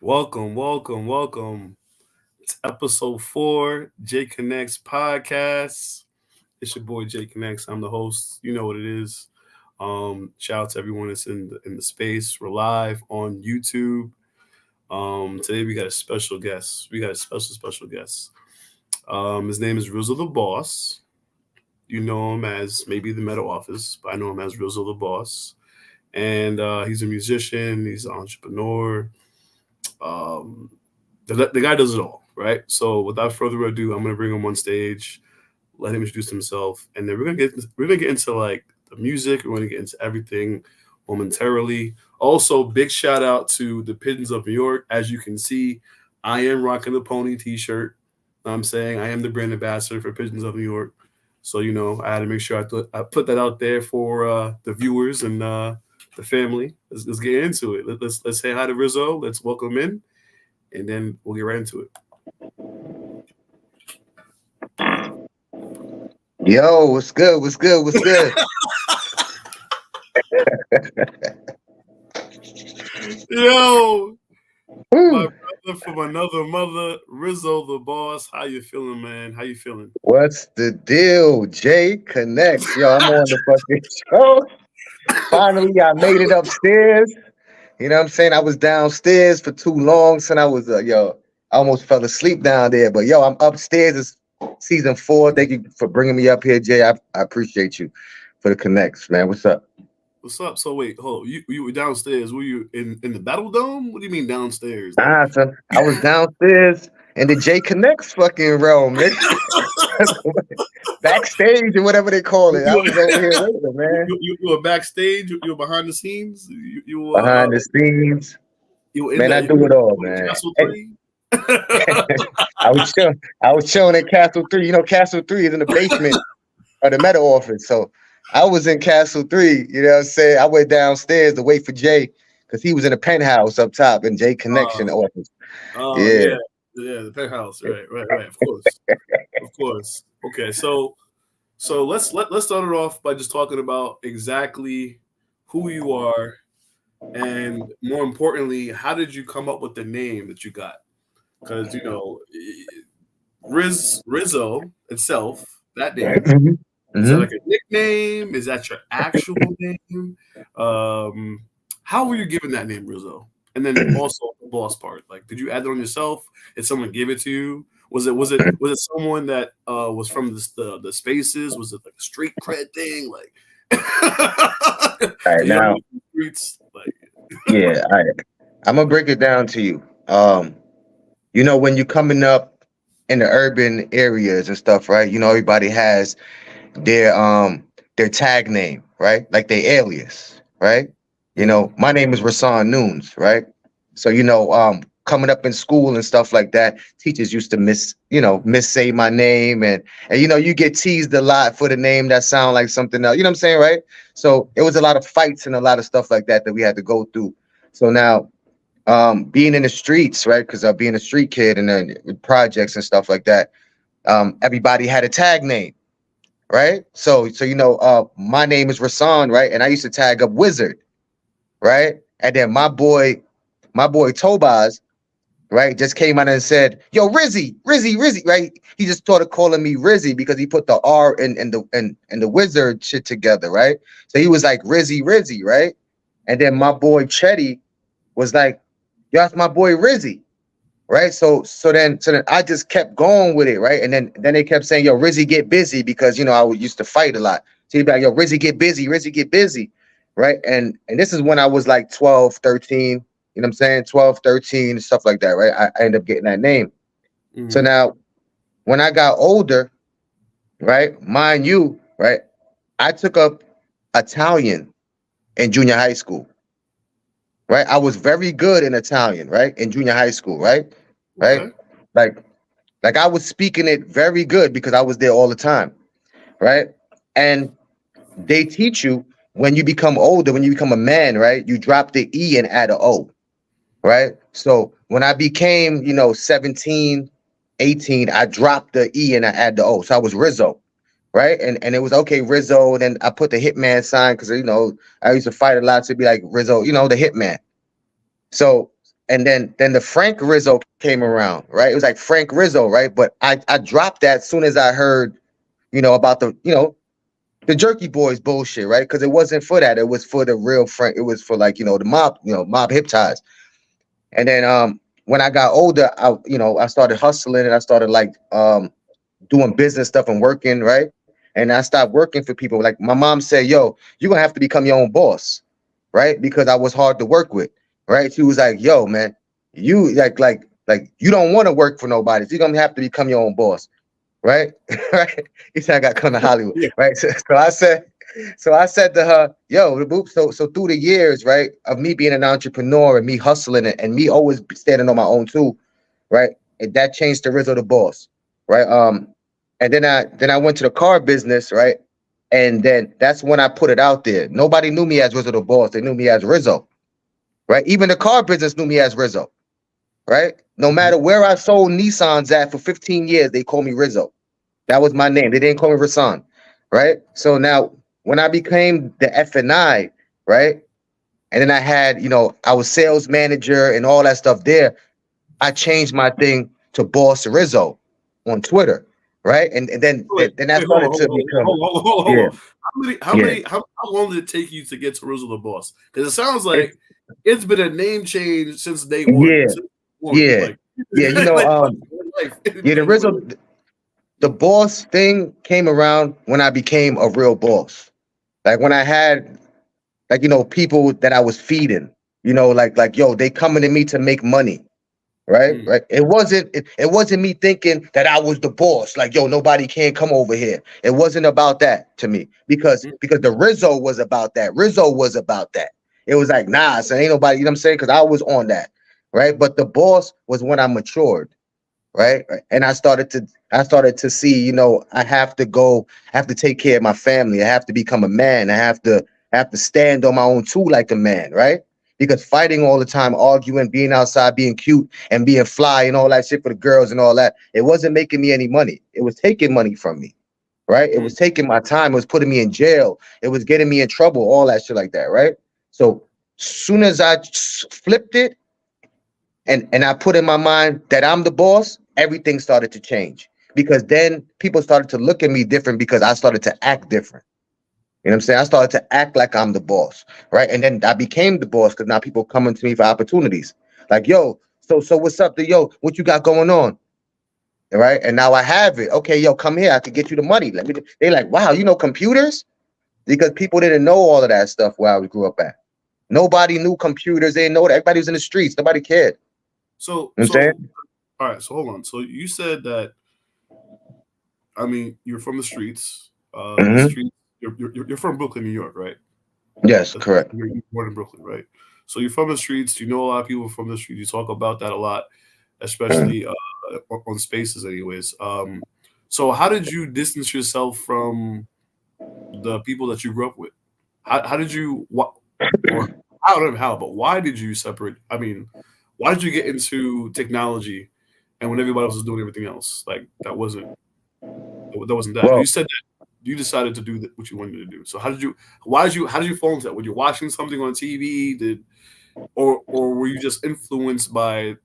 Welcome. It's episode 4, J Connects podcast. It's your boy J Connects. I'm the host. You know what it is. Shout out to everyone that's in the space. We're live on YouTube. Today we got a special guest. We got a special guest. His name is Rizzo the Boss. You know him as maybe the Metal Office, but I know him as Rizzo the Boss. And he's a musician. He's an entrepreneur. Um, the guy does it all, right? So without further ado, I'm gonna bring him on stage, let him introduce himself, and then we're gonna get into like the music. We're gonna get into everything momentarily. Also, big shout out to the Pigeons of New York. As you can see, I am rocking the Pony T-shirt. I'm saying I am the brand ambassador for Pigeons of New York. So I had to make sure I put that out there for the viewers and the family. Let's get into it. Let's say hi to Rizzo. Let's welcome him in, and then we'll get right into it. Yo, what's good? What's good? What's good? Yo, my Woo. brother from another mother, Rizzo the Boss. How you feeling, man? How you feeling? What's the deal? J Connects. Yo, I'm on the fucking show. Finally, I made it upstairs. You know what I'm saying? I was downstairs for too long, since I was I almost fell asleep down there. But yo, I'm upstairs. It's season 4. Thank you for bringing me up here, Jay. I appreciate you for the connects, man. What's up? What's up? So wait, hold on. You were downstairs. Were you in the Battle Dome? What do you mean downstairs? Like, Son, I was downstairs in the J Connects fucking realm, nigga. Backstage or whatever they call it. I was over here waiting, man. you were backstage. You were behind the scenes. You were Behind the scenes. you were in Man, I do it all, man. Castle Hey, 3. I was chilling at Castle 3. You know, Castle 3 is in the basement of the Meta office. So I was in Castle 3, you know what I'm saying? I went downstairs to wait for Jay because he was in the penthouse up top in J Uh, Connection office. oh Yeah. yeah, the penthouse. Right. Of course. Okay, so let's start it off by just talking about exactly who you are, and more importantly, how did you come up with the name that you got? Because Rizzo itself, that name, Mhm. is that Mhm. like a nickname? Is that your actual name? Um, how were you given that name, Rizzo? And then also the boss part. Like, did you add it on yourself? Did someone give it to you? Was it someone that was from the spaces? Was it like a street cred thing? Like, All right, did y'all now, know the streets? Like, yeah, all right. I'm gonna break it down to you. When you're coming up in the urban areas and stuff, right? Everybody has their their tag name, right? Like their alias, right? mm, My name is Rasan Noons, right? So coming up in school and stuff like that, teachers used to missay my name, and you get teased a lot for the name that sound like something else. You know what I'm saying, right? So it was a lot of fights and a lot of stuff like that we had to go through. So now being in the streets, right? Because being a street kid and then with projects and stuff like that, everybody had a tag name, right? So my name is Rasan, right? And I used to tag up Wizard, right? And then my boy Tobaz, right, just came out and said, "Yo, Rizzy," right? He just started calling me Rizzy because he put the R and the Wizard shit together, right? So he was like Rizzy, right? And then my boy Chetty was like, "Yo, that's my boy Rizzy." Right. So then I just kept going with it, right? And then they kept saying, "Yo, Rizzy get busy," because used to fight a lot. So he'd be like, "Yo, Rizzy get busy." Right. And this is when I was like 12, 13, you know what I'm saying? 12, 13, and stuff like that, right? I ended up getting that name. So mhm. now when I got older, right, mind you, right, I took up Italian in junior high school, right? I was very good in Italian, right? In junior high school, right? Right? Okay. Like Like I was speaking it very good because I was there all the time, right? And they teach you when you become older, when you become a man, right? You drop the E and add a O, right? So when I became, 17, 18, I dropped the E and I add the O. So I was Rizzo, right? And it was okay, Rizzo. And then I put the hitman sign because I used to fight a lot to be like Rizzo, the hitman. So and then the Frank Rizzo came around, right? It was like Frank Rizzo, right? But I dropped that as soon as I heard, about the Jerky Boys bullshit, right? Because it wasn't for that. It was for the real Frank. It was for like, the mob, mob hip ties. And then when I got older, I started hustling and I started like doing business stuff and working, right? And I stopped working for people. Like my mom said, yo, you're gonna have to become your own boss, right? Because I was hard to work with, right? She was like, yo, man, you like you don't want to work for nobody. So you're gonna have to become your own boss, right? Right? He said I got to come to Hollywood, Yeah. right? So I said to her, yo, the boop. So through the years, right, of me being an entrepreneur and me hustling and me always standing on my own too, right? And that changed to Rizzo the boss, right? And then I went to the car business, right? And then that's when I put it out there. Nobody knew me as Rizzo the boss. They knew me as Rizzo, right? Even the car business knew me as Rizzo, right? No matter where I sold Nissans at for 15 years, they called me Rizzo. That was my name. They didn't call me Rasan, right? So now when I became the F&I, right? And then I had, I was sales manager and all that stuff there. I changed my thing to Boss Rizzo on Twitter, right? And then Wait, then I wait, hold on, started hold to on, become, hold on, hold on, hold yeah, on. yeah. How long did it take you to get to Rizzo the Boss? Because it sounds It's, like it's been a name change since day one. yeah, Since one, yeah, like, yeah. like life. Yeah, the Like, Rizzo, the boss thing came around when I became a real boss. Like when I had like people that I was feeding, like yo, they coming to me to make money, right? mm, Right. It wasn't me thinking that I was the boss. Like yo, nobody can come over here. It wasn't about that to me mm, because the Rizzo was about that. Rizzo was about that. It was like nah, so ain't nobody. You know what I'm saying? Because I was on that, right? But the boss was when I matured, right? And I started to see, I have to take care of my family. I have to become a man. I have to stand on my own too like a man, right? Because fighting all the time, arguing, being outside, being cute and being fly and all that shit for the girls and all that, it wasn't making me any money. It was taking money from me, right? It mm. was taking my time. It was putting me in jail. It was getting me in trouble, all that shit like that, right? So soon as I flipped it, and I put in my mind that I'm the boss, everything started to change because then people started to look at me different because I started to act different. You know what I'm saying? I started to act like I'm the boss, right? And then I became the boss because now people coming to me for opportunities. Like, yo, so what's up? Yo, what you got going on? Right? And now I have it. Okay, yo, come here. I can get you the money. Let me. They like, wow, computers? Because people didn't know all of that stuff where I grew up at. Nobody knew computers. They didn't know that. Everybody was in the streets. Nobody cared. So, You know what I'm so saying? all right. So hold on. So you said that. I mean, you're from the streets. The Hmm. streets. You're from Brooklyn, New York, right? Yes, correct. You're born in Brooklyn, right? So you're from the streets. You know a lot of people from the streets. You talk about that a lot, Mm. especially on Spaces, anyways. So how did you distance yourself from the people that you grew up with? How did you what or I don't know how, but why did you separate? I mean, why did you get into technology, and when everybody else was doing everything else, like that wasn't that. You Well, said that you decided to do what you wanted to do. So how did you? Why did you? How did you fall into that? Were you watching something on TV? Or were you just influenced by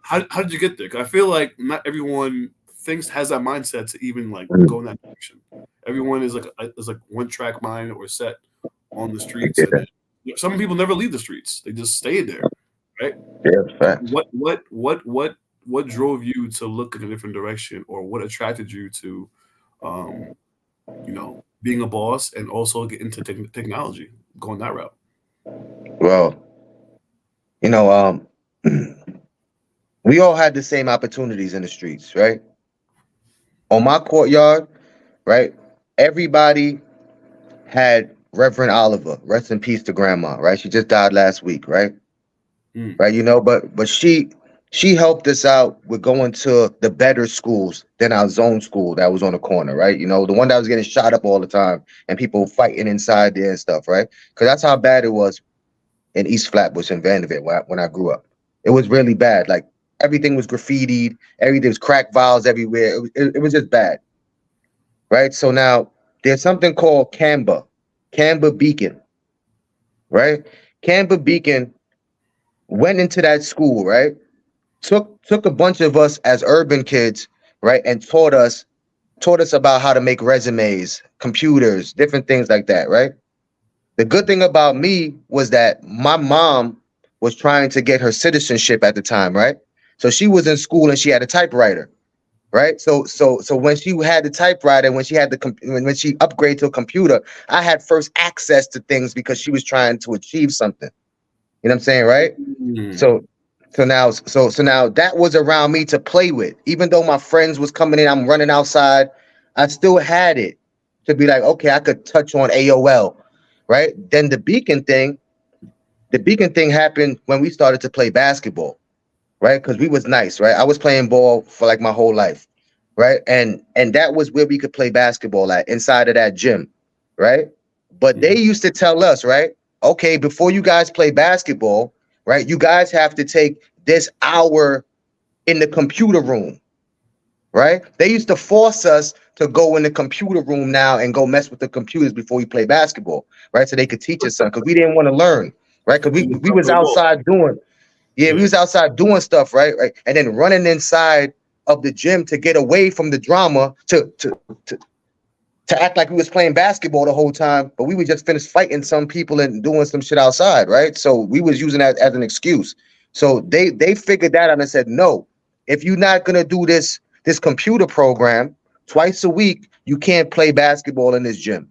how did you get there? 'Cause I feel like not everyone thinks has that mindset to even like go in that direction. Everyone is like one track mind or set on the streets, and yeah, then some people never leave the streets; they just stay there, right? yeah, So facts. what drove you to look in a different direction, or what attracted you to, um, being a boss and also get into technology, going that route? Well, you know, we all had the same opportunities in the streets, right? On my courtyard, right? Everybody had Reverend Oliver, rest in peace to grandma, right? She just died last week, right? Mm, Right, but she helped us out with going to the better schools than our zone school that was on the corner, right? The one that was getting shot up all the time and people fighting inside there and stuff, right? Because that's how bad it was in East Flatbush and Vanderbilt when I grew up. It was really bad. Like everything was graffitied, everything was crack vials everywhere. It was just bad, right? So now there's something called Canberra Beacon, right? Canberra Beacon went into that school, right? Took a bunch of us as urban kids, right, and taught us about how to make resumes, computers, different things like that, right? The good thing about me was that my mom was trying to get her citizenship at the time, right? So she was in school and she had a typewriter, right? So when she had the typewriter, when she had when she upgraded to a computer, I had first access to things because she was trying to achieve something. You know what I'm saying, right? Mm. So so now that was around me to play with. Even though my friends was coming in, I'm running outside, I still had it to be like, okay, I could touch on AOL, right? Then the beacon thing happened when we started to play basketball, right? Because we was nice, right? I was playing ball for like my whole life, right? And that was where we could play basketball at, inside of that gym, right? But they Mm. used to tell us, right? Okay, before you guys play basketball, right? You guys have to take this hour in the computer room, right? They used to force us to go in the computer room now and go mess with the computers before we play basketball, right? So they could teach us something because we didn't want to learn, right? Because You we up was to the ball. outside doing, yeah, we Yeah. was outside doing stuff, right? Right, and then running inside of the gym to get away from the drama to act like we was playing basketball the whole time, but we would just finish fighting some people and doing some shit outside, right? So we was using that as an excuse. So they figured that out and said, no, if you're not gonna do this computer program twice a week, you can't play basketball in this gym,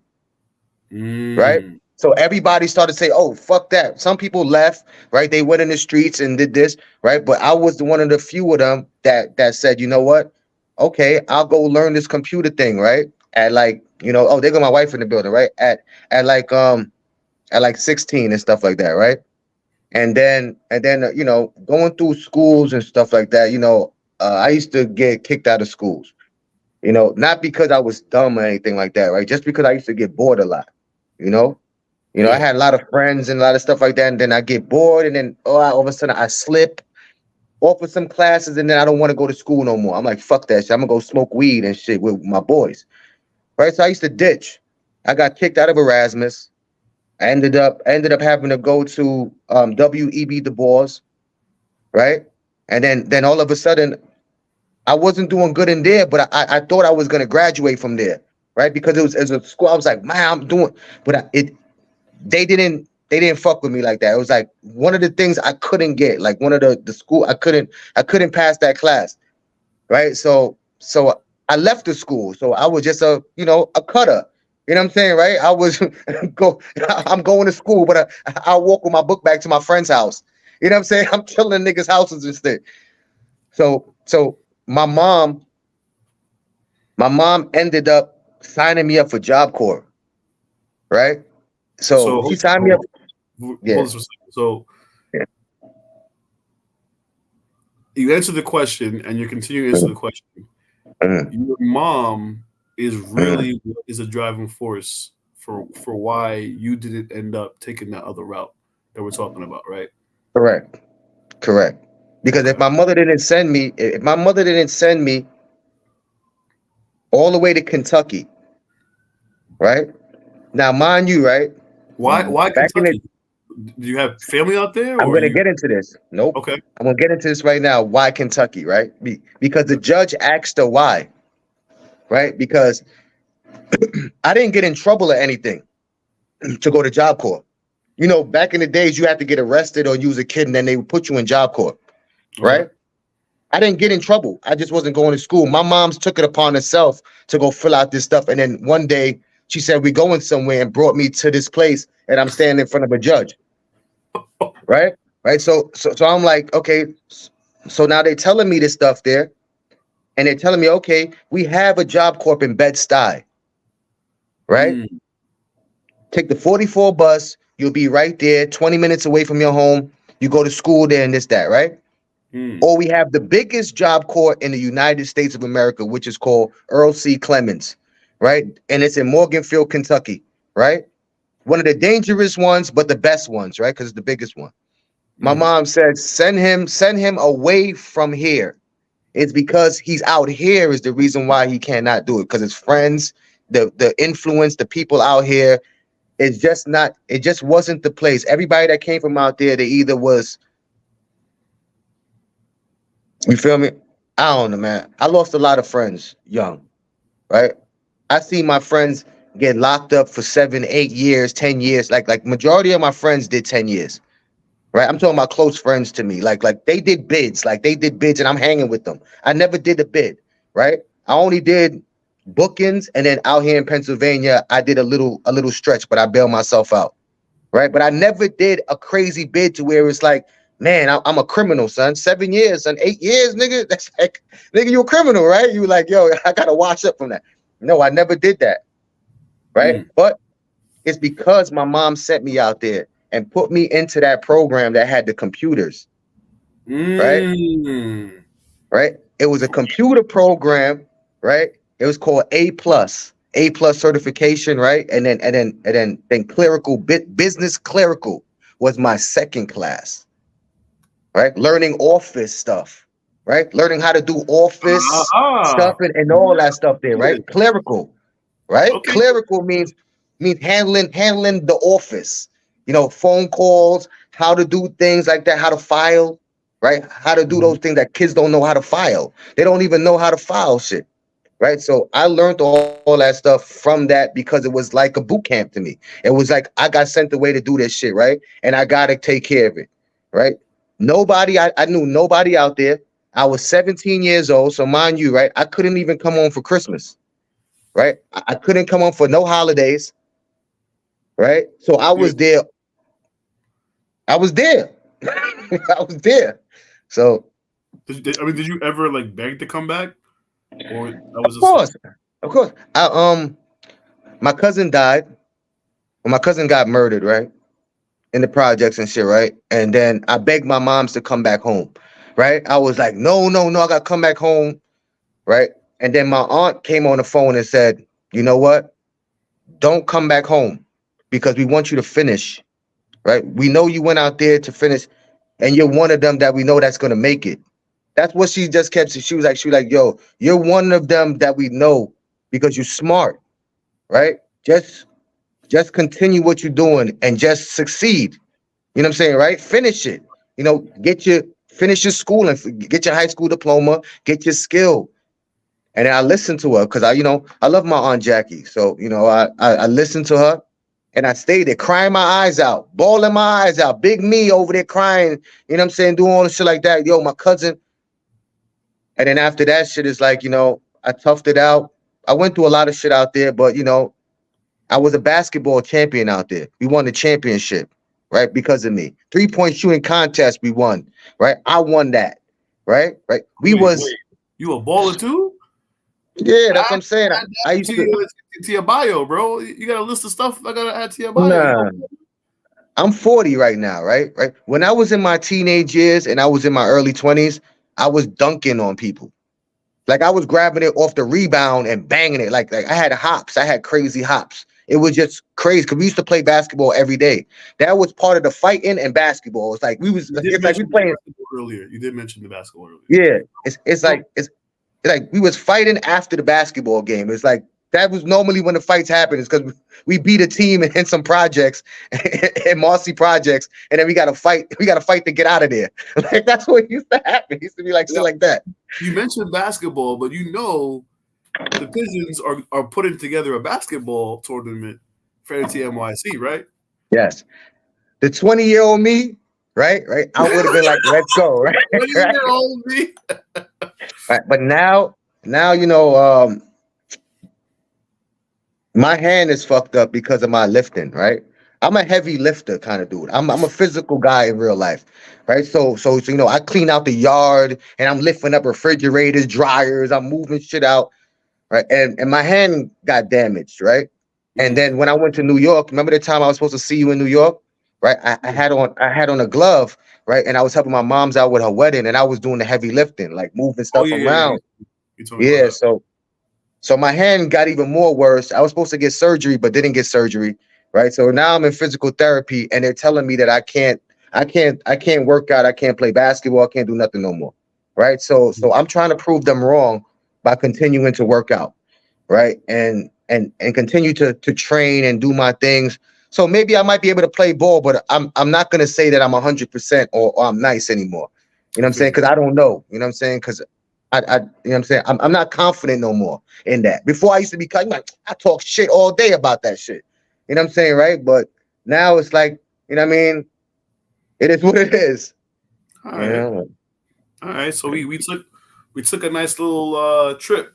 right? Mm. So everybody started to say, "Oh, fuck that." Some people left, right? They went in the streets and did this, right? But I was the one of the few of them that said, "You know what? Okay, I'll go learn this computer thing, right?" At like, oh, they got my wife in the building, right? At like 16 and stuff like that, right? And then going through schools and stuff like that, I used to get kicked out of schools, not because I was dumb or anything like that, right? Just because I used to get bored a lot, you know. I Yeah. had a lot of friends and a lot of stuff like that, and then I get bored, and then all of a sudden I slip off of some classes, and then I don't want to go to school no more. I'm like, fuck that shit. I'm gonna go smoke weed and shit with my boys, right? So I used to ditch. I got kicked out of Erasmus. I ended up having to go to W.E.B. Du Bois, right? And then all of a sudden I wasn't doing good in there, but I thought I was gonna graduate from there, right? Because it was as a school. I was like, man, I'm doing, but they didn't fuck with me like that. It was like one of the things I couldn't get, like one of the school I couldn't pass that class, right? So I left the school. So I was just a cutter. You know what I'm saying, right? I was go I'm going to school, but I'll walk with my book back to my friend's house. You know what I'm saying? I'm chilling in niggas' houses instead. So my mom ended up signing me up for Job Corps, right? So So she signed me up. hold Yeah. this for a second. So Yeah. you answered the question, and you continue to answer Mhm, the question. mhm, Your mom is mhm. really is a driving force for why you didn't end up taking that other route that we're talking about, right? Correct. Correct. Because Okay. if my mother didn't send me all the way to Kentucky, right? Now, mind you, right? Why Back in it, Kentucky? Do you have family out there, I'm or gonna you? get into this. Nope. Okay. I'm gonna get into this right now. Why Kentucky, right? Because the Okay. judge asked her why, right? Because I didn't get in trouble or anything to go to Job Corps. Back in the days, you had to get arrested or you was a kid, and then they would put you in Job Corps, Okay. right? I didn't get in trouble. I just wasn't going to school. My mom's took it upon herself to go fill out this stuff. And then one day she said, we're going somewhere, and brought me to this place. And I'm standing in front of a judge. Right. Right. So I'm like, okay. So now they're telling me this stuff there. And they're telling me, okay, we have a Job Corp in Bed-Stuy. Right. Mm, Take the 44 bus. You'll be right there, 20 minutes away from your home. You go to school there and this, that. Right. mm, Or we have the biggest Job Corps in the United States of America, which is called Earl C. Clemens, right? And it's in Morganfield, Kentucky, right? One of the dangerous ones, but the best ones, right? Because it's the biggest one. My mm. mom said, send him away from here. It's because he's out here is the reason why he cannot do it. Because his friends, the influence, the people out here, it just wasn't the place. Everybody that came from out there, they either was You feel me? I don't know, man. I lost a lot of friends young, right? I see my friends get locked up for 7, 8 years, 10 years. Like majority of my friends did 10 years, right? I'm talking about close friends to me. Like they did bids, and I'm hanging with them. I never did a bid, right? I only did bookings, and then out here in Pennsylvania, I did a little stretch, but I bailed myself out, right? But I never did a crazy bid to where it's like, man, I'm a criminal, son. 7 years, son, 8 years, nigga. That's like, nigga, you a criminal, right? You like, yo, I gotta wash up from that. No, I never did that, right? Mm. But it's because my mom sent me out there and put me into that program that had the computers, right? Mm. Right? It was a computer program, right? It was called A plus certification, right? And then clerical business clerical was my second class, right? Learning office stuff, right? Learning how to do office Ah. stuff and all that stuff there, Yeah. right? Clerical, right? Okay. Clerical means handling the office, phone calls, how to do things like that, how to file, right? How to do Mhm. those things that kids don't know how to file. They don't even know how to file shit, right? So I learned all that stuff from that because it was like a boot camp to me. It was like I got sent away to do this shit, right? And I gotta take care of it, right? I knew nobody out there. I was 17 years old, so mind you, right? I couldn't even come home for Christmas, right? I couldn't come home for no holidays, right? So I Yeah. was there. I was there. I was there. So Did you ever like beg to come back, or that of was just like, course, of course, my cousin died. When my cousin got murdered, right, in the projects and shit, right, and then I begged my moms to come back home, right. I was like, no, no, no, I gotta come back home, right. And then my aunt came on the phone and said, you know what? Don't come back home because we want you to finish, right? We know you went out there to finish, and you're one of them that we know that's gonna make it. That's what she just kept. She was like, yo, you're one of them that we know because you're smart, right? Just continue what you're doing and just succeed. You know what I'm saying, right? Finish it. Finish your school and get your high school diploma, get your skill. And then I listened to her because I love my aunt Jackie. So I listened to her and I stayed there crying my eyes out, bawling my eyes out. Big me over there crying. You know what I'm saying, doing all the shit like that. Yo, my cousin. And then after that shit is like, I toughed it out. I went through a lot of shit out there, but I was a basketball champion out there. We won the championship, right? Because of me. 3-point shooting contest, we won, right? I won that, right? Right. We wait, was, you a baller too? yeah, that's what Add, I'm saying. add I that used to, to your bio, bro. You got a list of stuff I gotta add to your bio. You nah, I'm 40 right now, right? Right. When I was in my teenage years and I was in my early 20s, I was dunking on people. Like I was grabbing it off the rebound and banging it. Like I had hops. I had crazy hops. It was just crazy because we used to play basketball every day. That was part of the fighting and basketball. It's like we was. you did It's like we mention the playing. basketball earlier. You did mention the basketball earlier. Yeah. It's So, like it's like we was fighting after the basketball game. It's like that was normally when the fights happen. It's because we beat a team in some projects, in Marcy projects, and then we got to fight. We got to fight to get out of there. Like that's what used to happen. It used to be like shit now, like that. you mentioned basketball, but the Pigeons are putting together a basketball tournament for NTMYC, right? Yes. The 20-year-old me, right, I would have been like, let's go, right, What do you right, get all me? right. But now my hand is fucked up because of my lifting, right? I'm a heavy lifter kind of dude. I'm a physical guy in real life, right? So I clean out the yard and I'm lifting up refrigerators, dryers, I'm moving shit out, right? And my hand got damaged, right? And Mm. then when I went to New York, remember the time I was supposed to see you in New York, right? I had on a glove, right? And I was helping my mom's out with her wedding, and I was doing the heavy lifting, like moving Oh stuff yeah, around. you told me about Yeah, that. so my hand got even more worse. I was supposed to get surgery, but didn't get surgery, right? So now I'm in physical therapy, and they're telling me that I can't work out, I can't play basketball, I can't do nothing no more, right? So I'm trying to prove them wrong by continuing to work out, right? And continue to train and do my things. So maybe I might be able to play ball, but I'm not gonna say that I'm 100% or I'm nice anymore. You know what I'm saying? Because I don't know. You know what I'm saying? Because you know what I'm saying? I'm not confident no more in that. Before I used to be like, I talk shit all day about that shit. You know what I'm saying, right? But now it's like, you know what I mean? It is what it is. All You right, know? all right. So we took a nice little trip.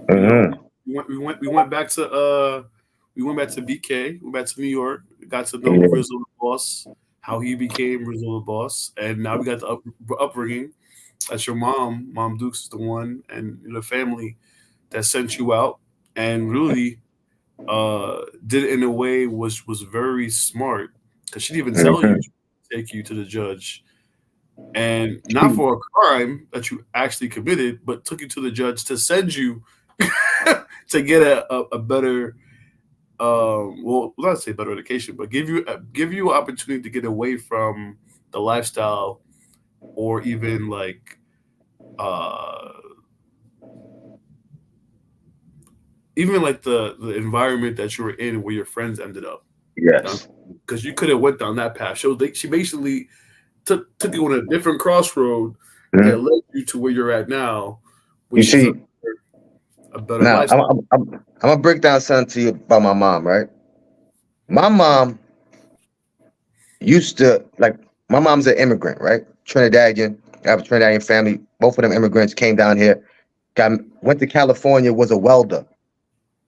You know, Mm-hmm. we went back to we went back to BK, went back to New York, got to know Yeah. Rizzo the Boss, how he became Rizzo the Boss, and now we got the upbringing. That's your mom. Mom Dukes is the one, and the family that sent you out, and really did it in a way was very smart because she didn't even tell you Mm-hmm. to take you to the judge, and not for a crime that you actually committed, but took you to the judge to send you to get a better well, not say better education, but give you an opportunity to get away from the lifestyle or even like uh even like the environment that you were in where your friends ended up down, Yes. because you could have went down that path. She basically took you on a different crossroad that Mhm. led you to where you're at now, You which is see, a better now lifestyle. I'm gonna break down something to you about my mom, right? My mom used to like my mom's an immigrant, right? Trinidadian. I have a Trinidadian family. Both of them immigrants came down here, got went to California, was a welder,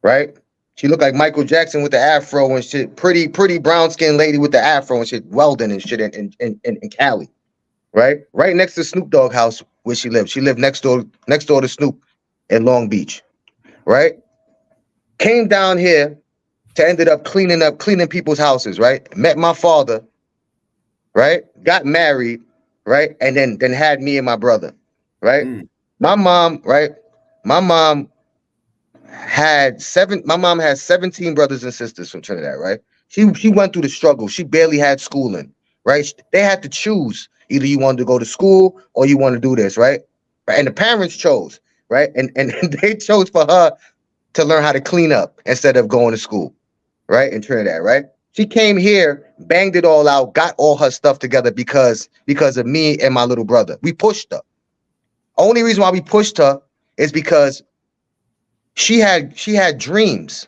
right? She looked like Michael Jackson with the afro and shit. Pretty brown skinned lady with the afro and shit, welding and shit in Cali, right? Right next to Snoop Dogg house where she lived. She lived next door to Snoop in Long Beach, right? Came down here to ended up cleaning people's houses, right? Met my father, right? Got married, right? And then had me and my brother, right? Mm, My mom, right? My mom my mom has 17 brothers and sisters from Trinidad, right? She went through the struggle. She barely had schooling, right? They had to choose. Either you wanted to go to school or you want to do this, right? And the parents chose, right? And they chose for her to learn how to clean up instead of going to school, right? In Trinidad, right? She came here, banged it all out, got all her stuff together because of me and my little brother. We pushed her. Only reason why we pushed her is because she had dreams,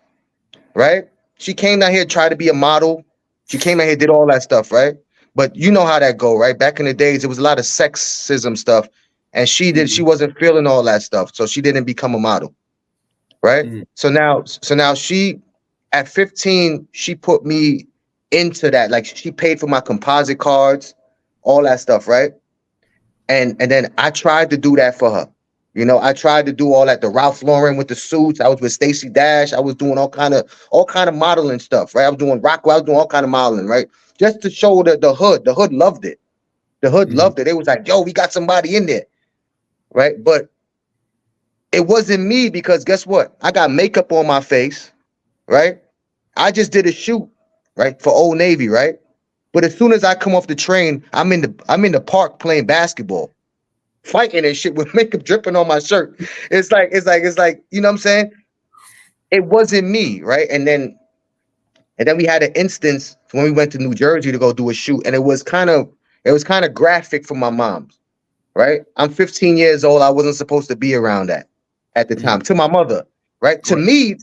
right? She came down here, tried to be a model. She came down here, did all that stuff, right? But you know how that go, right? Back in the days, it was a lot of sexism stuff, and she mm, wasn't feeling all that stuff, so she didn't become a model, right? mm, So now she at 15, she put me into that. Like she paid for my composite cards, all that stuff, right? And then I tried to do that for her. I tried to do all that. The Ralph Lauren with the suits. I was with Stacey Dash. I was doing all kind of modeling stuff, right? I was doing Rockwell. I was doing all kind of modeling, right? Just to show the hood. The hood loved it. The hood mm. loved it. It was like, yo, we got somebody in there, right? But it wasn't me because guess what? I got makeup on my face, right? I just did a shoot, right, for Old Navy, right? But as soon as I come off the train, I'm in the park playing basketball, fighting and shit with makeup dripping on my shirt. It's like, you know what I'm saying? It wasn't me, right? And then we had an instance when we went to New Jersey to go do a shoot, and it was kind of graphic for my mom, right? I'm 15 years old. I wasn't supposed to be around that at the time. Mm. To my mother, right? To Right. me,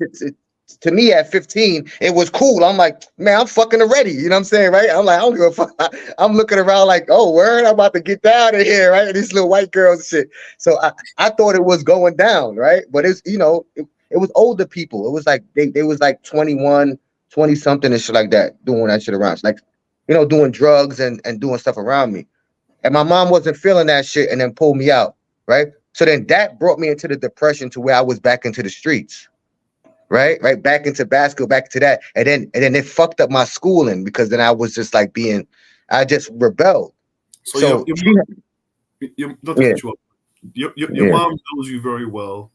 to me at 15, it was cool. I'm like, man, I'm fucking ready. You know what I'm saying, right? I'm like, I don't give a fuck. I'm looking around like, oh, word, I'm about to get down of here, right? And these little white girls and shit. So I thought it was going down, right? But it was older people. It was like they was like 21, 20 something and shit like that, doing that shit around. It's like, doing drugs and doing stuff around me. And my mom wasn't feeling that shit and then pulled me out, right? So then that brought me into the depression to where I was back into the streets, right? Right, back into basketball, back to that. And then it fucked up my schooling because then I was just like I just rebelled. So So she not to yeah, cut you off. Your yeah, mom knows you very well,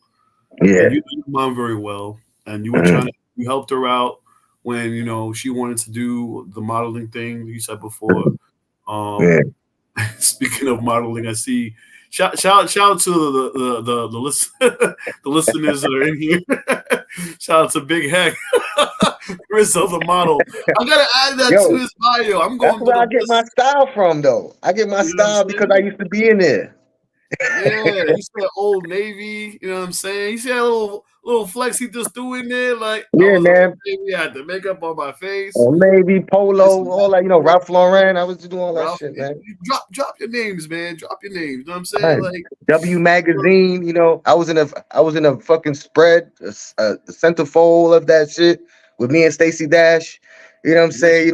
and yeah. you know your mom very well, and you were trying Mhm, to you helped her out when she wanted to do the modeling thing you said before. yeah. Um, speaking of modeling, I see shout out to the listen, the listeners that are in here. Shout out to Big Heck, Rizzo the model. I gotta add that to Yo, his bio. I'm that's going through where the I get my list. style from, though. I get my You know what I'm style because I saying? used to be in there. Yeah, he said Old Navy. You know what I'm saying? He said a little flex he just threw in there. Like I Yeah, was Old man. Navy. I had the makeup on my face. Or maybe This Polo, is all that, Ralph Lauren. I was doing all that Ralph. shit, man. Drop your names, man. Drop your names. You know what I'm saying? Right. Like, W magazine, I was in a fucking spread, a centerfold of that shit with me and Stacey Dash. You know what I'm saying?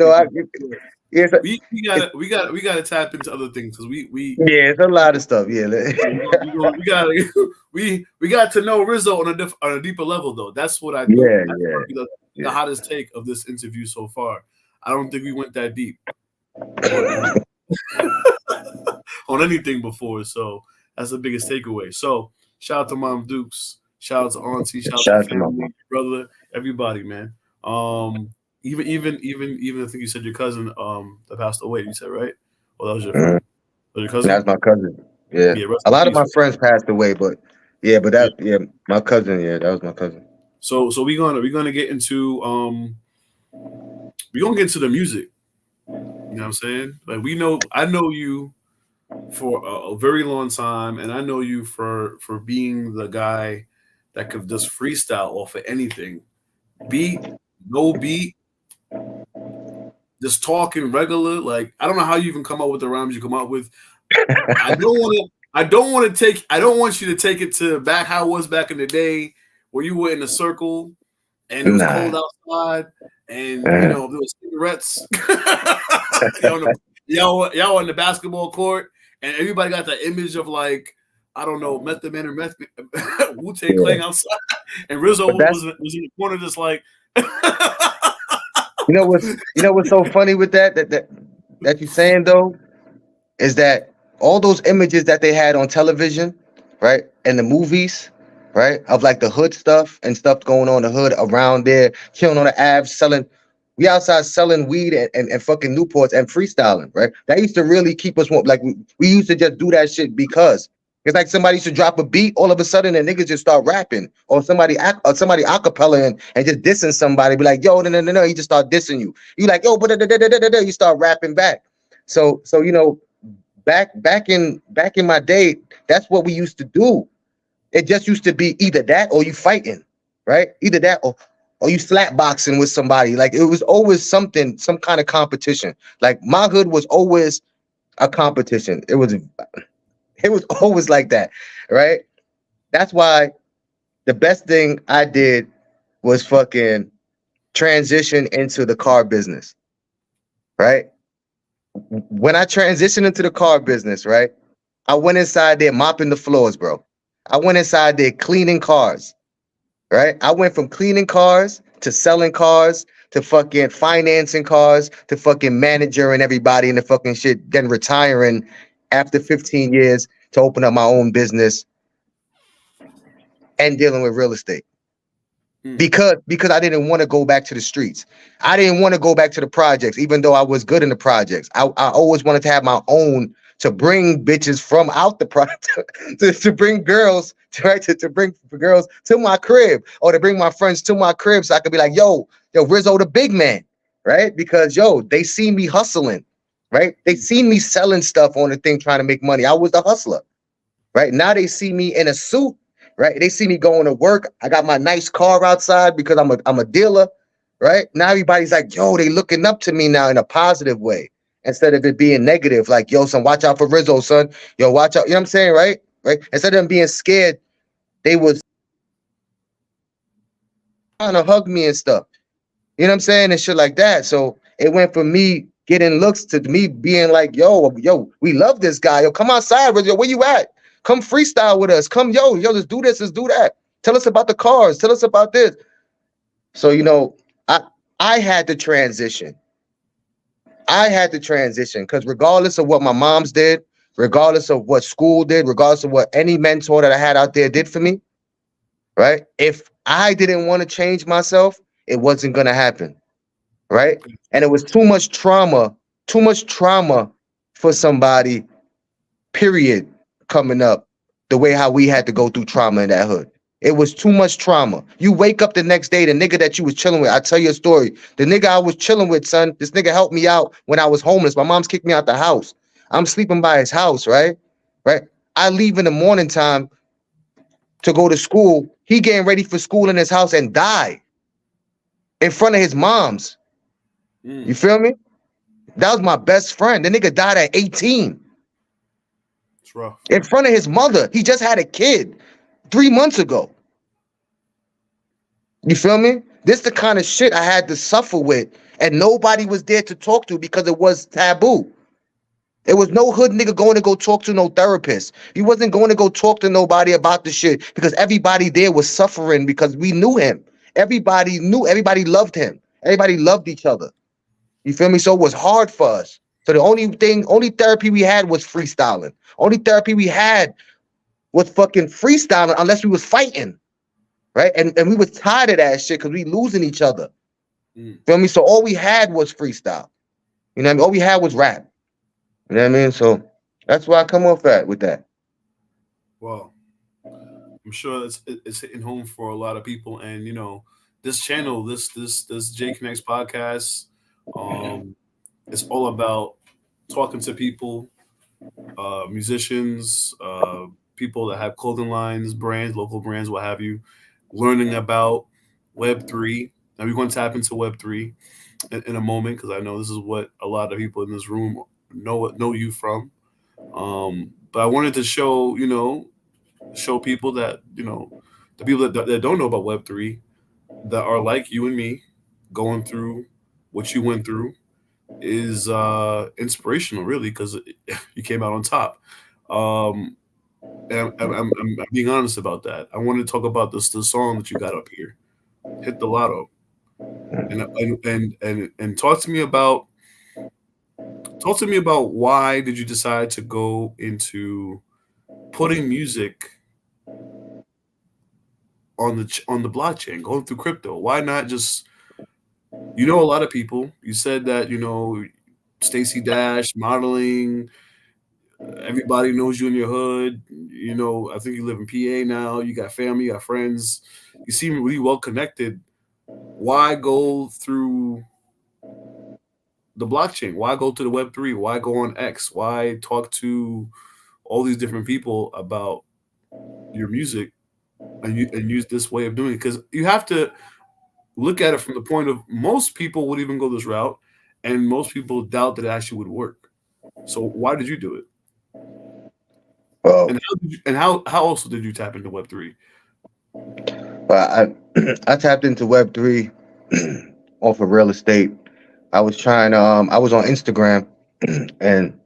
It's a, we it's, gotta we gotta we gotta tap into other things because yeah, it's a lot of stuff. Yeah, we gotta we got to know Rizzo on a deeper level though. That's what I do. yeah, That's yeah, probably the yeah. hottest take of this interview so far. I don't think we went that deep on on anything before, so that's the biggest takeaway. So shout out to Mom Dukes, shout out to Auntie, shout out Shout to out to my family, mom. brother, everybody, man. Even I think you said your cousin that passed away. You said right? Well, that was your Mhm. friend. Was your cousin? That's my cousin. Yeah, Yeah, rest a in lot of peace. my friends passed away, but Yeah. my cousin. Yeah, that was my cousin. So we're gonna get into we're gonna get into the music. You know what I'm saying? Like I know you for a very long time, and I know you for being the guy that could just freestyle off of anything, beat, no beat, just talking regular. Like I don't know how you even come up with the rhymes you come up with. I don't want to. I don't want to take. I don't want you to take it to back how it was back in the day, were in a circle and it was Nah. cold outside, and Uh, there was cigarettes. Y'all on the basketball court, and everybody got that image of like I don't know Method Man or Wu Tang yeah. Clan outside, and Rizzo But that's was in the corner just like. what's so funny with that you're saying though is that all those images that they had on television, right, and the movies, right, of like the hood stuff and stuff going on in the hood around there, chilling on the abs, we outside selling weed and fucking Newports and freestyling, right? That used to really keep us warm. Like we used to just do that shit because it's like somebody used to drop a beat, all of a sudden the niggas just start rapping, or somebody acapella and just dissing somebody, be like, yo, no, he just start dissing you. You like, yo, but you start rapping back. So back in my day, that's what we used to do. It just used to be either that or you fighting, right? Either that or you slap boxing with somebody. Like it was always something, some kind of competition. Like my hood was always a competition. It was always like that, right? That's why the best thing I did was fucking transition into the car business, right? When I transitioned into the car business, right? I went inside there mopping the floors, bro. I went inside there cleaning cars, right? I went from cleaning cars to selling cars to fucking financing cars to fucking managing everybody in the fucking shit, then retiring after 15 years to open up my own business and dealing with real estate. Mm. Because I didn't want to go back to the streets. I didn't want to go back to the projects, even though I was good in the projects. I always wanted to have my own to bring bitches from out the project to bring girls to bring girls to my crib or to bring my friends to my crib so I could be like, yo, Rizzo the big man, right? Because they see me hustling, right? They see me selling stuff on the thing trying to make money. I was the hustler. Right now they see me in a suit, right? They see me going to work. I got my nice car outside because I'm a dealer, right? Now everybody's like, yo, they looking up to me now in a positive way instead of it being negative. Like, yo, son, watch out for Rizzo, son. Yo, watch out. You know what I'm saying, right? Right. Instead of them being scared, they was trying to hug me and stuff. You know what I'm saying? And shit like that. So it went from me getting looks to me being like, yo, we love this guy. Yo, come outside, Rizzo. Where you at? Come freestyle with us. Come, yo, let's do this, let's do that. Tell us about the cars. Tell us about this. So, I I had to transition. I had to transition because regardless of what my mom's did, regardless of what school did, regardless of what any mentor that I had out there did for me, right? If I didn't want to change myself, it wasn't gonna happen. Right? And it was too much trauma for somebody, period. coming up the way how we had to go through trauma in that hood. It was too much trauma. You wake up the next day, the nigga that you was chilling with, I tell you a story. The nigga I was chilling with, son, this nigga helped me out when I was homeless. My mom's kicked me out the house. I'm sleeping by his house, right? Right? I leave in the morning time to go to school. He getting ready for school in his house and die in front of his mom's. You feel me? That was my best friend. The nigga died at 18 It's rough. in front of his mother. He just had a kid 3 months ago. You feel me? This the kind of shit I had to suffer with, and nobody was there to talk to because it was taboo. It was no hood nigga going to go talk to no therapist. He wasn't going to go talk to nobody about the shit because everybody there was suffering because we knew him. Everybody loved him. Everybody loved each other. You feel me? So it was hard for us. So the only therapy we had was freestyling. Only therapy we had was fucking freestyling unless we was fighting. Right? And we was tired of that shit because we losing each other. Feel me? So all we had was freestyle. You know what I mean? All we had was rap. You know what I mean? So that's why I come off that with that. Well, I'm sure it's hitting home for a lot of people, and this channel, this J Connects podcast, it's all about talking to people, musicians, people that have clothing lines, brands, local brands, what have you, learning about Web3. Now we're going to tap into Web3 in a moment because I know this is what a lot of people in this room know you from. But I wanted to show people that the people that don't know about Web3 that are like you and me, going through what you went through is inspirational, really, because you came out on top. Um, and I'm being honest about that. I want to talk about the song that you got up here, "Hit the Lotto," and talk to me about why did you decide to go into putting music on the blockchain, going through crypto. Why not just a lot of people. You said that Stacy Dash modeling. Everybody knows you in your hood. I think you live in PA now. You got family, you got friends. You seem really well connected. Why go through the blockchain? Why go to the Web3? Why go on X? Why talk to all these different people about your music and use this way of doing it? Because you have to look at it from the point of most people would even go this route, and most people doubt that it actually would work. So why did you do it? Well, And how also did you tap into Web3? but I I tapped into Web3 off of real estate. I was trying to I was on Instagram and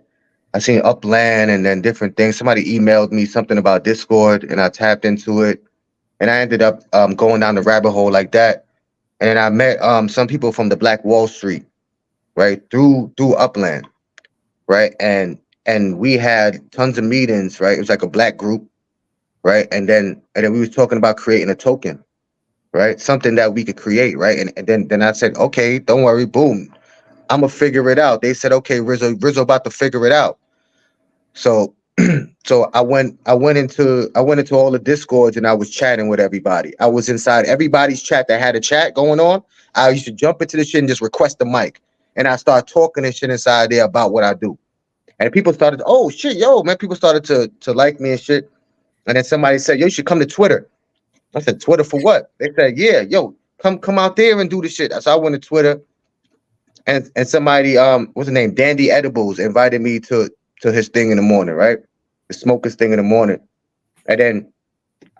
I seen Upland and then different things. Somebody emailed me something about Discord and I tapped into it and I ended up going down the rabbit hole like that. And I met some people from the Black Wall Street, right? Through Upland, right? And we had tons of meetings, right? It was like a black group, right? And then we was talking about creating a token, right? Something that we could create, right? And then I said, okay, don't worry, boom. I'm gonna figure it out. They said, okay, Rizzo about to figure it out. So so I went into all the discords and I was chatting with everybody. I was inside everybody's chat that had a chat going on. I used to jump into the shit and just request the mic. And I start talking and shit inside there about what I do. And people started, oh shit, yo, man, people started to like me and shit. And then somebody said, yo, you should come to Twitter. I said, Twitter for what? They said, yeah, yo, come out there and do the shit. So I went to Twitter and somebody, what's the name? Dandy Edibles invited me to his thing in the morning, right? The smokers thing in the morning. And then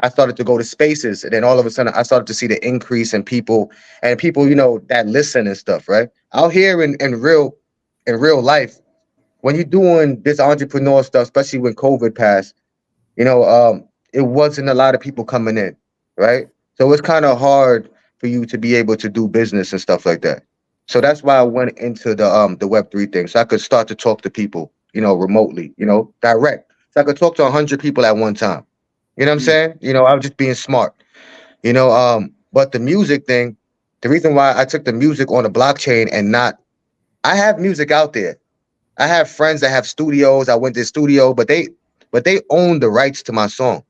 I started to go to spaces. And then all of a sudden I started to see the increase in people and people, that listen and stuff, right? Out here in real life, when you're doing this entrepreneur stuff, especially when COVID passed, it wasn't a lot of people coming in, right? So it's kind of hard for you to be able to do business and stuff like that. So that's why I went into the Web3 thing, so I could start to talk to people, remotely, direct. So I could talk to 100 people at one time. You know what I'm Mm. saying? I was just being smart. But the music thing, the reason why I took the music on the blockchain and not, I have music out there. I have friends that have studios. I went to the studio, but but they own the rights to my song.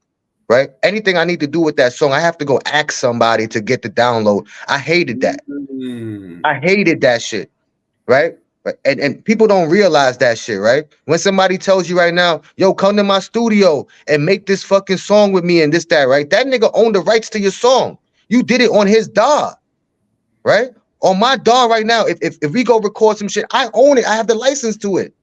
Right? Anything I need to do with that song, I have to go ask somebody to get the download. I hated that. Mm. I hated that shit. Right? And people don't realize that shit, right? When somebody tells you right now, yo, come to my studio and make this fucking song with me and this, that, right? That nigga owned the rights to your song. You did it on his DAW, right? On my DAW right now, if we go record some shit, I own it. I have the license to it.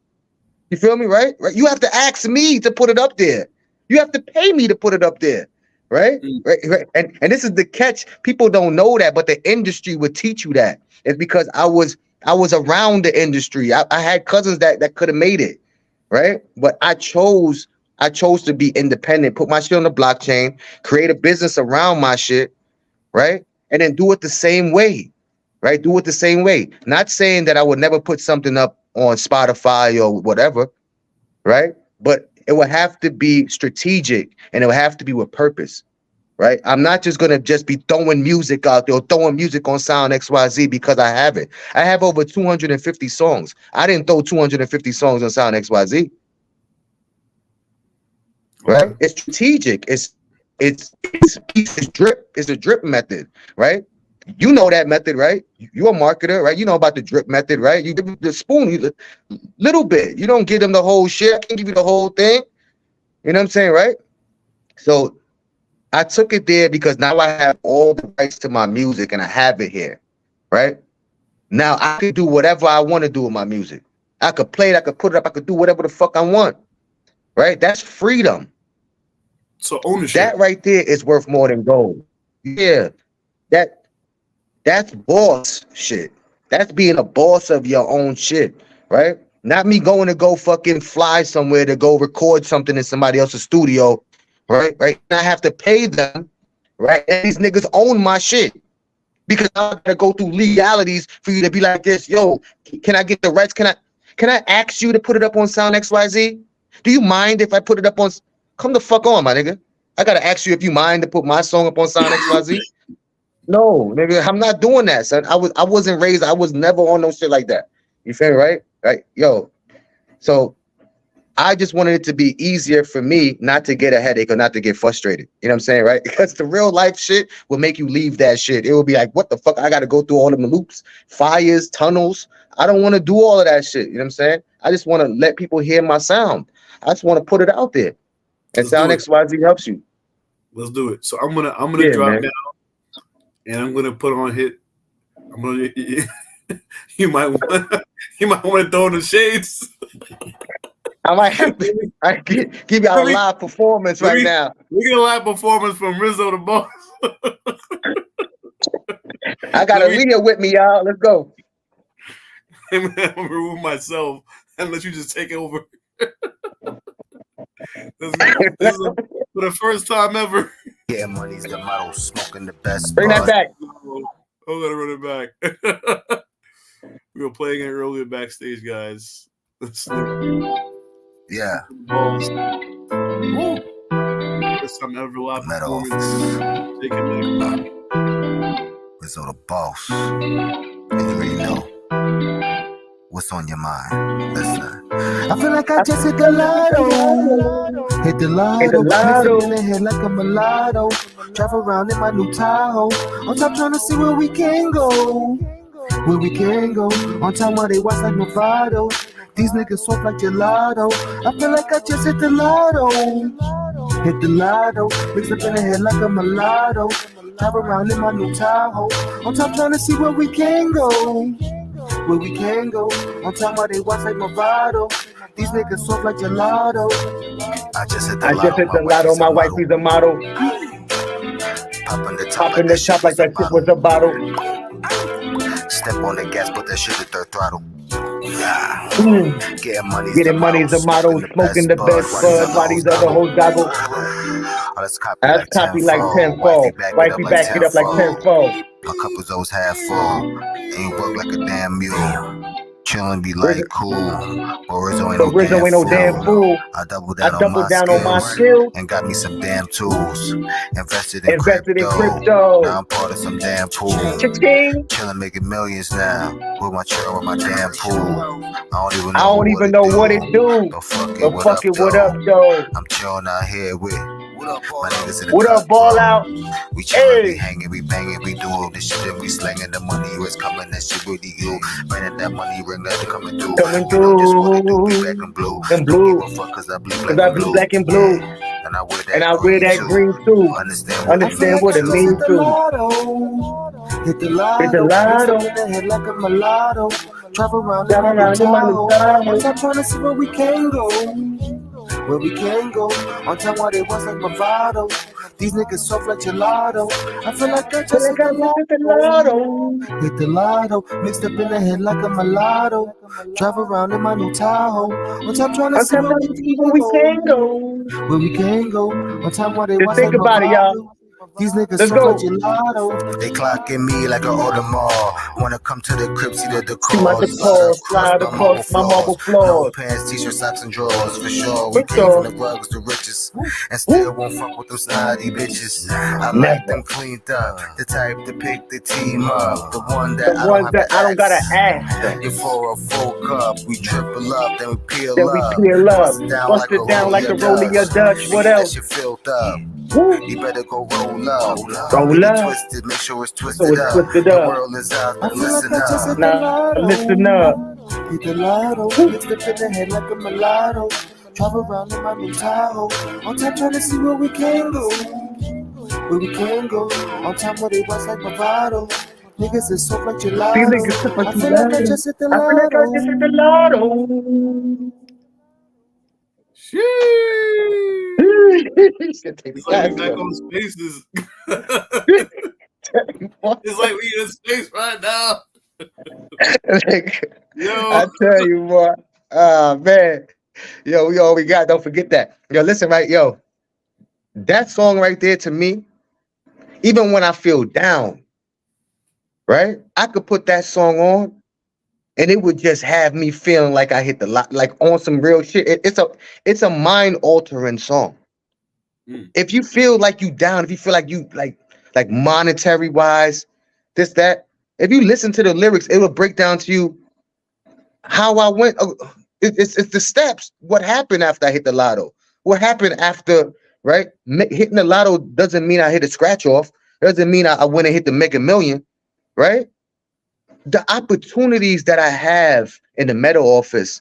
You feel me, right? Right? You have to ask me to put it up there. You have to pay me to put it up there, right? Right. And this is the catch. People don't know that, but the industry would teach you that. It's because I was around the industry. I had cousins that could have made it, right? But I chose to be independent, put my shit on the blockchain, create a business around my shit, right? And then do it the same way, right? Do it the same way. Not saying that I would never put something up on Spotify or whatever, right? But it would have to be strategic and it would have to be with purpose, right? I'm not just gonna just be throwing music out there or throwing music on Sound XYZ because I have it. I have over 250 songs. I didn't throw 250 songs on Sound XYZ, right? It's strategic. It's drip. It's a drip method, right? You know that method, right? You're a marketer, right? You know about the drip method, right? You give the spoon, you little bit. You don't give them the whole shit. I can't give you the whole thing. You know what I'm saying, right? So I took it there because now I have all the rights to my music and I have it here, right? Now I could do whatever I want to do with my music. I could play it, I could put it up, I could do whatever the fuck I want, right? That's freedom. So ownership. That right there is worth more than gold. Yeah, that's boss shit. That's being a boss of your own shit, right? Not me going to go fucking fly somewhere to go record something in somebody else's studio, right? Right. And I have to pay them, right? And these niggas own my shit because I gotta go through legalities for you to be like this. Yo, can I get the rights? Can I ask you to put it up on Sound XYZ? Do you mind if I put it up on? Come the fuck on, my nigga. I gotta ask you if you mind to put my song up on Sound XYZ. No, nigga, I'm not doing that, son. I wasn't raised. I was never on no shit like that. You feel me, right? Right, yo. So I just wanted it to be easier for me not to get a headache or not to get frustrated. You know what I'm saying, right? Because the real life shit will make you leave that shit. It will be like, what the fuck? I got to go through all of the loops, fires, tunnels. I don't want to do all of that shit. You know what I'm saying? I just want to let people hear my sound. I just want to put it out there. And Sound XYZ helps you. Let's do it. So I'm gonna drop down. And I'm gonna put on hit. I'm gonna. You might want to throw in the shades. I might have to give you a live performance right now. We get a live performance from Rizzo the Boss. I got Aaliyah with me, y'all. Let's go. I'm gonna remove myself and let you just take over. This is for the first time ever. Yeah, money's the motto, smoking the best. Bring that back. I'm gonna run it back. We were playing it earlier backstage, guys. Yeah. First time ever live Metal. Rizzo the Boss. And you already know what's on your mind. Listen. I feel like I just hit the lotto. Hit the lotto. Mix in the head like a mulatto. Drive around in my new Tahoe. On top trying to see where we can go. Where we can go. On time while they watch like Movado. These niggas soft like gelato. I feel like I just hit the lotto. Hit the lotto. Mix up in the head like a mulatto. Drive around in my new Tahoe. On top trying to see where we can go. Where we can go. On time while they watch like Movado. These niggas soft like gelato. I just hit the lotto. My wifey's a model. Popping the top like that shit was a bottle. Step on the gas, put that shit at third throttle. Getting money's a motto. Smoking the best bud while these other hoes goggle. That's copy like 10-fold. Wifey back it up like 10-fold. My cup was always half full. Ain't work like a damn mule. Chillin' be like cool, but Rizzo ain't But no Rizzo damn ain't no damn fool. fool. I doubled I down on doubled my down on my skills skills, and got me some damn tools. Invested in invested in crypto. crypto. Now I'm part of some damn pool. Cha-ching. Chillin' making millions now with my chill with my damn pool. I don't even know what it do. But fuck it, But what fuck up it, what up, though? though? I'm chillin' out here with my niggas in the What up, cut, ball bro. out? We chillin', we Hey, hangin', we bangin', we do all this shit and we slangin' the money. It's coming, that shit really you. Man, that money ring that coming through. coming You know just what it do, be through back in blue. in Don't give blue, a fuck cause I bleed 'cause black I and be blue. black and blue, Yeah. And I wear and that I wear green that too. green too. Understand what Understand what it means to. Hit the Hit the lotto, mix up lotto, in the head like a mulatto. Travel around in drive my new around in my new Tahoe. Tahoe. I'm trying to see where we can go. Where we can go. On time while they was like bravado. These niggas soft like gelato. I feel like I Feel just like hit I the just hit the lotto. lotto. Hit the lotto, mixed up in the head like a mulatto. Drive around in my new Tahoe. On time trying to I'm see trying where to we see can where we go. can go. Where we can go. On time while they Just was think like about it, y'all. bravado. These niggas Let's soft like go. gelato. They clocking me like an Audemars. Wanna come to the crib, see the See my decor. decor slide Slide across across my my marble marble floors. floors. No pants, t-shirts, socks, and drawers for sure. We For came from sure. the rugs, the riches, and Woo. still won't fuck with them snotty bitches. I like Never. them cleaned up, the type to pick the team up, the one The that I don't ones have that to I don't gotta ask. ask them. You for a full cup, we triple up, then we peel Then we up, peel up, bust it down bust like a it down like rollie a or rollie or Dutch, Dutch. and What get that else? shit filled up. Woo. You better go roll up. Roll Get it up. twisted, make sure it's So twisted it's up. twisted The up. world is out, better listen up. Now listen up. Hit the lotto, Woo. mixed up in the head like a mulatto. Drive around in my new Tahoe. On time trying to see where we can go. Where we can go. On time where they was like bravado. Niggas is soft like These gelato. niggas sip like I you feel like I lotto. just hit the I feel like I just hit the lotto. Sheesh. He's gonna take It's the like we gas back off. on spaces. What? It's like we in space right now. Like, Yo. I tell you what, man, yo, we all we got. Don't forget that. Yo, listen, right, yo, that song right there to me, even when I feel down, right, I could put that song on, and it would just have me feeling like I hit the lot, like on some real shit. It's a mind altering song. Mm. If you feel like you down, if you feel like you like monetary wise, this that. If you listen to the lyrics, it will break down to you how I went. It's the steps. What happened after I hit the lotto? What happened after, right? Hitting the lotto doesn't mean I hit a scratch off. Doesn't mean I went and hit the Mega Million, right? The opportunities that I have in the Meta office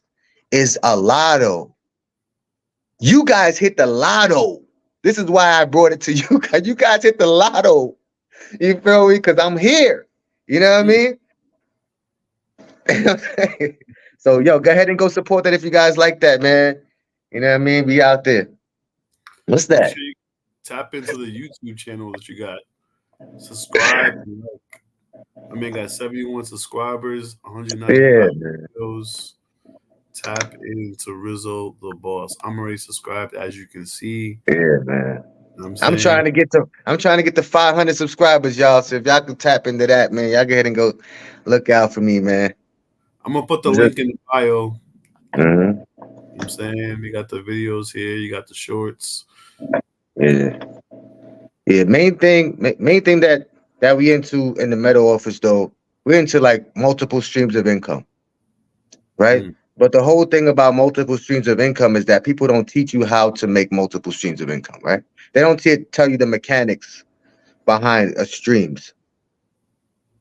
is a lotto. You guys hit the lotto. This is why I brought it to you guys. You guys hit the lotto. You feel me? Because I'm here. You know what I mean? So, yo, go ahead and go support that if you guys like that, man. You know what I mean? Be out there. What's Make that? sure you tap into the YouTube channel that you got. Subscribe. I mean, got 71 subscribers, Yeah, 195 man. videos. Tap into Rizzo the Boss. I'm already subscribed, as you can see. Yeah, man. You know what I'm I'm saying? trying to get to 500 subscribers, y'all. So if y'all can tap into that, man, y'all go ahead and go look out for me, man. I'm gonna put the Just- link in the bio. Mhm. You know what I'm saying? We got the videos here, you got the shorts. Yeah. Yeah. Main thing that we into in the Meta office though, we're into like multiple streams of income. Right? Mm. But the whole thing about multiple streams of income is that people don't teach you how to make multiple streams of income, right? They don't tell you the mechanics behind streams,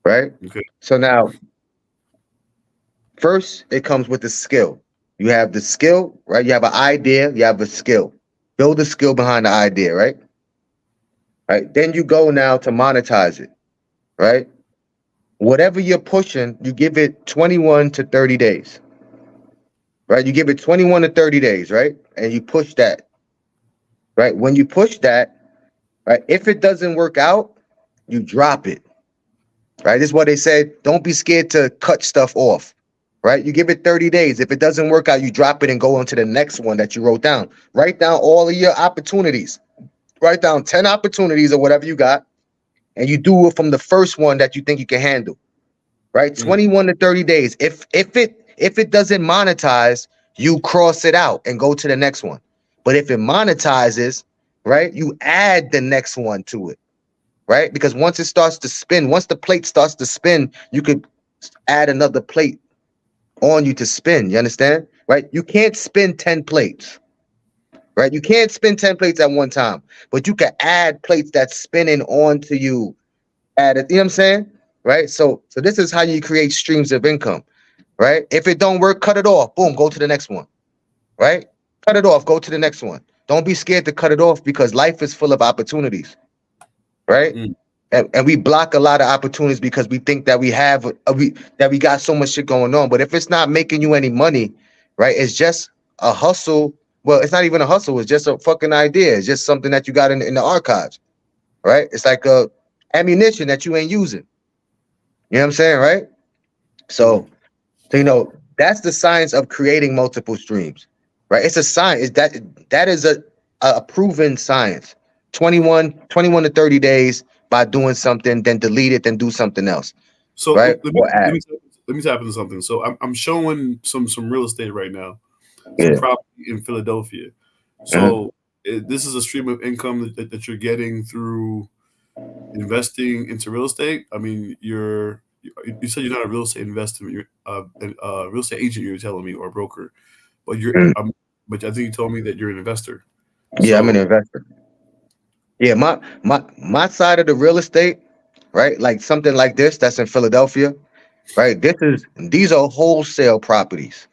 right? Okay. So now, first, it comes with the skill. You have the skill, right? You have an idea, you have a skill. Build the skill behind the idea, right? Right. Then you go now to monetize it, right? Whatever you're pushing, you give it 21 to 30 days. Right? You give it 21 to 30 days, right? And you push that. Right? When you push that, right? If it doesn't work out, you drop it. Right? This is what they said. Don't be scared to cut stuff off. Right? You give it 30 days. If it doesn't work out, you drop it and go on to the next one that you wrote down. Write down all of your opportunities. Write down 10 opportunities or whatever you got, and you do it from the first one that you think you can handle. Right? 21 to 30 days. If If it doesn't monetize, you cross it out and go to the next one. But if it monetizes, right, you add the next one to it, right? Because once it starts to spin, once the plate starts to spin, you could add another plate on you to spin. You understand? Right? You can't spin 10 plates, right? You can't spin 10 plates at one time, but you can add plates that's spinning onto you. Add it, you know what I'm saying? Right? So this is how you create streams of income, right? If it don't work, cut it off. Boom, go to the next one, right? Cut it off, go to the next one. Don't be scared to cut it off because life is full of opportunities, right? Mm. And we block a lot of opportunities because we think that we have that we got so much shit going on. But if it's not making you any money, right? It's just a hustle. Well, it's not even a hustle. It's just a fucking idea. It's just something that you got in the archives, right? It's like a ammunition that you ain't using. You know what I'm saying, right? So, so you know that's the science of creating multiple streams, right? It's a science. That is a proven science. 21 to 30 days by doing something, then delete it, then do something else, So right? Or let add. me let me tap into something. So I'm showing some real estate right now, some Yeah. property in Philadelphia. Mhm. So this is a stream of income that you're getting through investing into real estate. I mean, you said you're not a real estate investor, you're a real estate agent. You're telling me, or a broker, but Mhm. but I think you told me that you're an investor. Yeah, I'm an So investor. Yeah, my side of the real estate, right? Like something like this that's in Philadelphia, right? These are wholesale properties,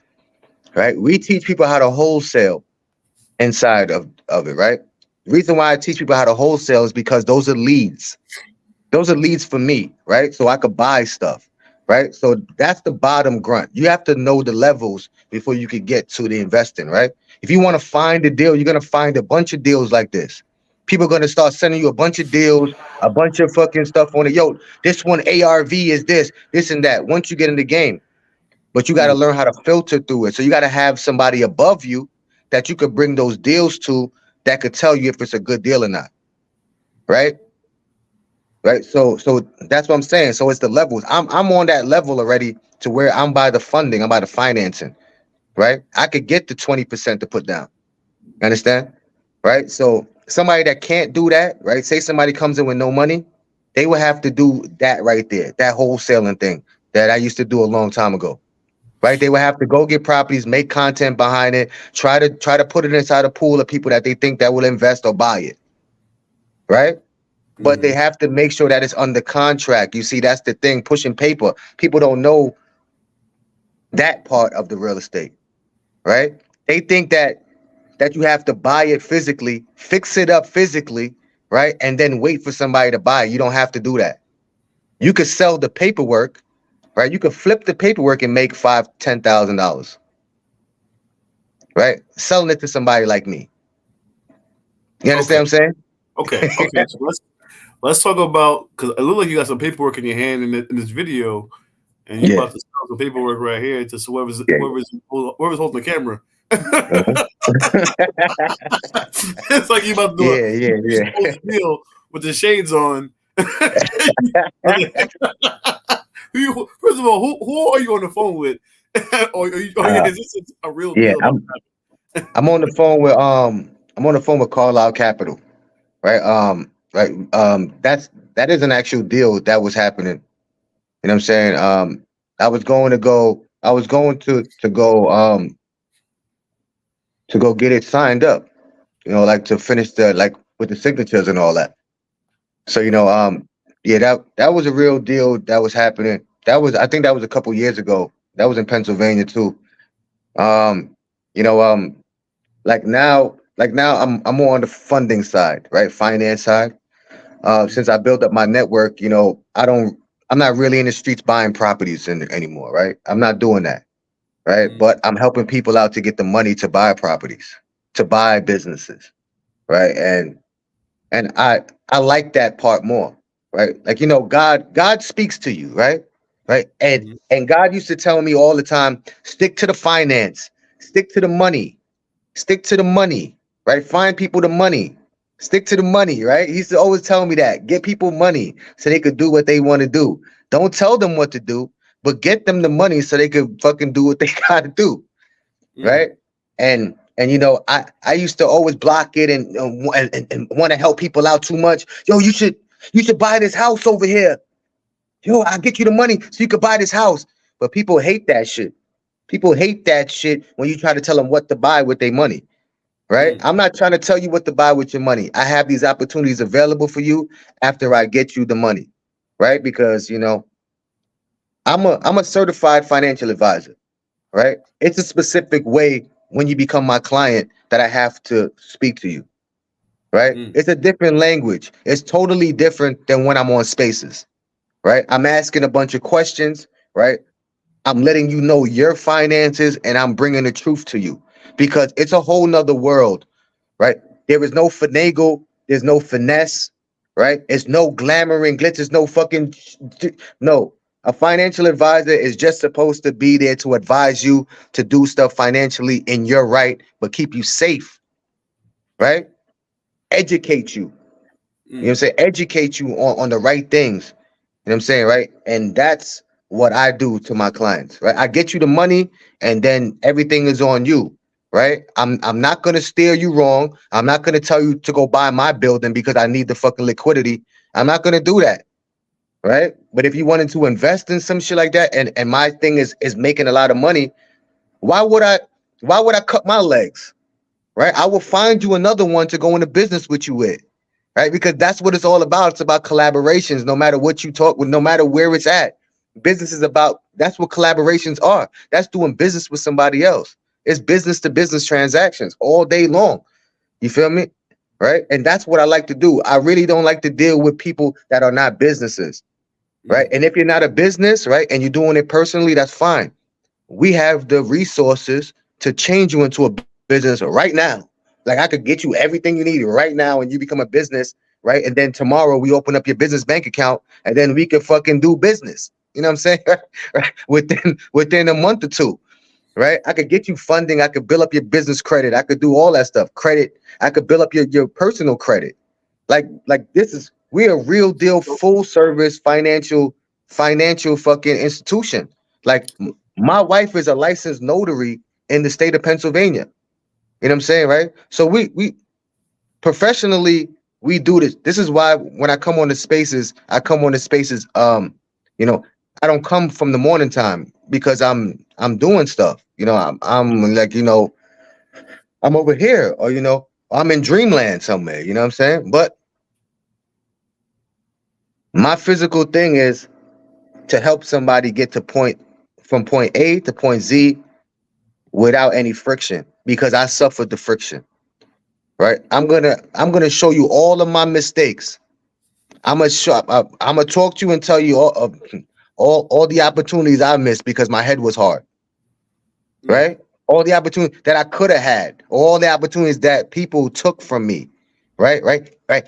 right? We teach people how to wholesale inside of it, right? The reason why I teach people how to wholesale is because those are leads. Those are leads for me, right? So I could buy stuff, right? So that's the bottom grunt. You have to know the levels before you could get to the investing, right? If you want to find a deal, you're gonna find a bunch of deals like this. People are gonna start sending you a bunch of deals, a bunch of fucking stuff on it. Yo, this one ARV is this and that. Once you get in the game, but you got to mm, learn how to filter through it. So you got to have somebody above you that you could bring those deals to that could tell you if it's a good deal or not, right? Right. So that's what I'm saying. So it's the levels. I'm on that level already to where I'm by the funding, I'm by the financing, right? I could get the 20% to put down. Understand? Right. So somebody that can't do that, right? Say somebody comes in with no money, they would have to do that right there, that wholesaling thing that I used to do a long time ago. Right. They would have to go get properties, make content behind it, try to put it inside a pool of people that they think that will invest or buy it. Right. But they mm, have to make sure that it's under contract. You see, that's the thing, pushing paper. People don't know that part of the real estate, right? They think that you have to buy it physically, fix it up physically, right? And then wait for somebody to buy it. You don't have to do that. You could sell the paperwork, right? You could flip the paperwork and make $5,000, $10,000, right? Selling it to somebody like me. You okay, understand what I'm okay. So let's talk about, because it looked like you got some paperwork in your hand in this video, and you saying? about to sell some paperwork right here to Yeah, whoever's holding the camera. yeah. It's like you about to do Yeah, yeah, this yeah. whole spiel with the shades on. First of all, who are you on the phone with? Uh, Is this a real yeah, deal about I'm on the phone with I'm on the phone with Carlisle Capital, right? That is an actual deal that was happening. You know what I'm saying? I was going to go get it signed up, like to finish the like with the signatures and all that. So, yeah, that was a real deal that was happening. I think that was a couple years ago. That was in Pennsylvania too. Um, you know, like now I'm more on the funding side, right? Finance side. Since I built up my network, I'm not really in the streets buying properties anymore, right? I'm not doing that, right? Mm, But I'm helping people out to get the money to buy properties, to buy businesses, right? And I like that part more, right? Like, God speaks to you, right? Right. And mm, and God used to tell me all the time, stick to the finance, stick to the money, stick to the money, right? Find people the money. Stick to the money, right? He used to always tell me that. Get people money so they could do what they want to do. Don't tell them what to do. but get them the money so they could fucking do what they gotta do, Mm, right? And I used to always block it and want to help people out too much. Yo, you should buy this house over here. Yo, I'll get you the money so you could buy this house. But people hate that shit. People hate that shit when you try to tell them what to buy with their money, right? mm, I'm not trying to tell you what to buy with your money. I have these opportunities available for you after I get you the money, right? Because I'm a certified financial advisor, right? It's a specific way when you become my client that I have to speak to you, right? mm, It's a different language. It's totally different than when I'm on spaces, right? I'm asking a bunch of questions, right? I'm letting you know your finances and I'm bringing the truth to you because it's a whole nother world, right? There is no finagle, there's no finesse, right? It's no glamour and glitz, there's no fucking no. A financial advisor is just supposed to be there to advise you to do stuff financially in your right, but keep you safe, right? Educate you. You know what I'm mm. saying? Educate you on the right things. You know what I'm saying, right? And that's what I do to my clients, right? I get you the money and then everything is on you, right? I'm not gonna steer you wrong. I'm not gonna tell you to go buy my building because I need the fucking liquidity. I'm not gonna do that, right? But if you wanted to invest in some shit like that, and my thing is making a lot of money, why would I why would I cut my legs? Right? I will find you another one to go into business with you with, right? Because that's what it's all about. It's about collaborations, no matter what you talk with, no matter where it's at. Business is about that's what collaborations are. That's doing business with somebody else. It's business to business transactions all day long. You feel me? Right? And that's what I like to do. I really don't like to deal with people that are not businesses, right? Mm. And if you're not a business, right, and you're doing it personally, that's fine. We have the resources to change you into a business right now. Like I could get you everything you need right now and you become a business, right? And then tomorrow we open up your business bank account and then we can fucking do business. You know what I'm saying? Right? Within a month or two, right? I could get you funding. I could build up your business credit. I could do all that stuff. Credit. I could build up your personal credit. Like this is we're a real deal So, full service financial fucking institution. Like my wife is a licensed notary in the state of Pennsylvania. You know what I'm saying, right? So we professionally we do this. This is why when I come on the spaces, I come on the spaces. You know, I don't come from the morning time because I'm doing stuff. I'm like I'm over here or I'm in dreamland somewhere. You know what I'm saying? But my physical thing is to help somebody get to point from point A to point Z without any friction because I suffered the friction. Right? I'm gonna show you all of my mistakes. I'm gonna talk to you and tell you all of all the opportunities I missed because my head was hard. mm, Right? All the opportunities that I could have had, all the opportunities that people took from me. Right?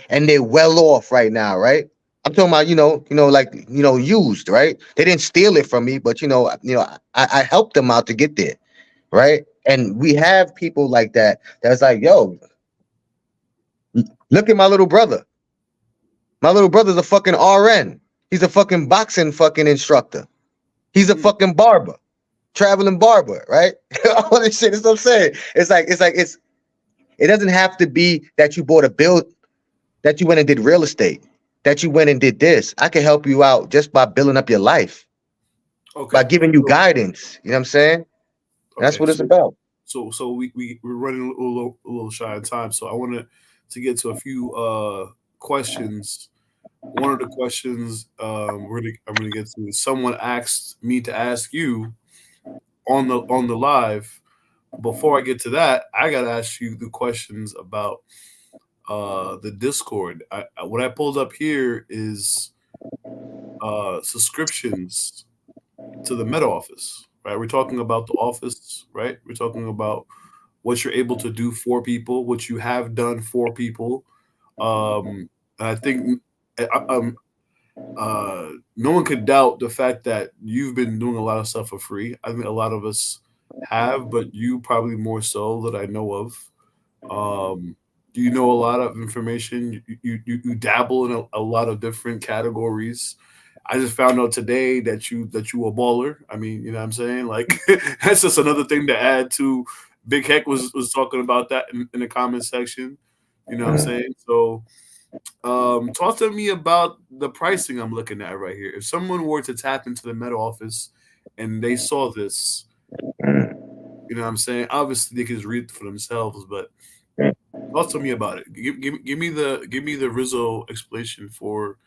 And they're well off right now, right? I'm talking about, like, used, right? They didn't steal it from me, but I helped them out to get there, right? And we have people like that that's like, yo, look at my little brother. My little brother's a fucking RN. He's a fucking boxing fucking instructor. He's a mm. fucking barber, traveling barber, right? All this shit is what I'm saying. It doesn't have to be that you bought a build, that you went and did real estate, that you went and did this. I can help you out just by building up your life, by Okay. giving you So, guidance. You know what I'm saying? That's okay. what it's about. So we're running a little shy of time. So I wanted to get to a few questions. One of the questions I'm gonna get to is someone asked me to ask you on the live. Before I get to that, I gotta ask you the questions about the Discord. What I pulled up here is subscriptions to the Meta Office. Right, we're talking about the Office. Right, we're talking about what you're able to do for people, what you have done for people. And I think um, no one could doubt the fact that you've been doing a lot of stuff for free. I think a lot of us have, but you probably more so that I know of. Um, you know a lot of information. You dabble in a lot of different categories. I just found out today that you a baller. I mean, you know what I'm saying? Like that's just another thing to add to. Big Heck was talking about that in the comment section. You know what I'm Mm, saying? So talk to me about the pricing I'm looking at right here. If someone were to tap into the Meta office and they saw this, mm, you know what I'm saying? Obviously, they can just read it for themselves, but mm. talk to me about it. Give me the Rizzo explanation for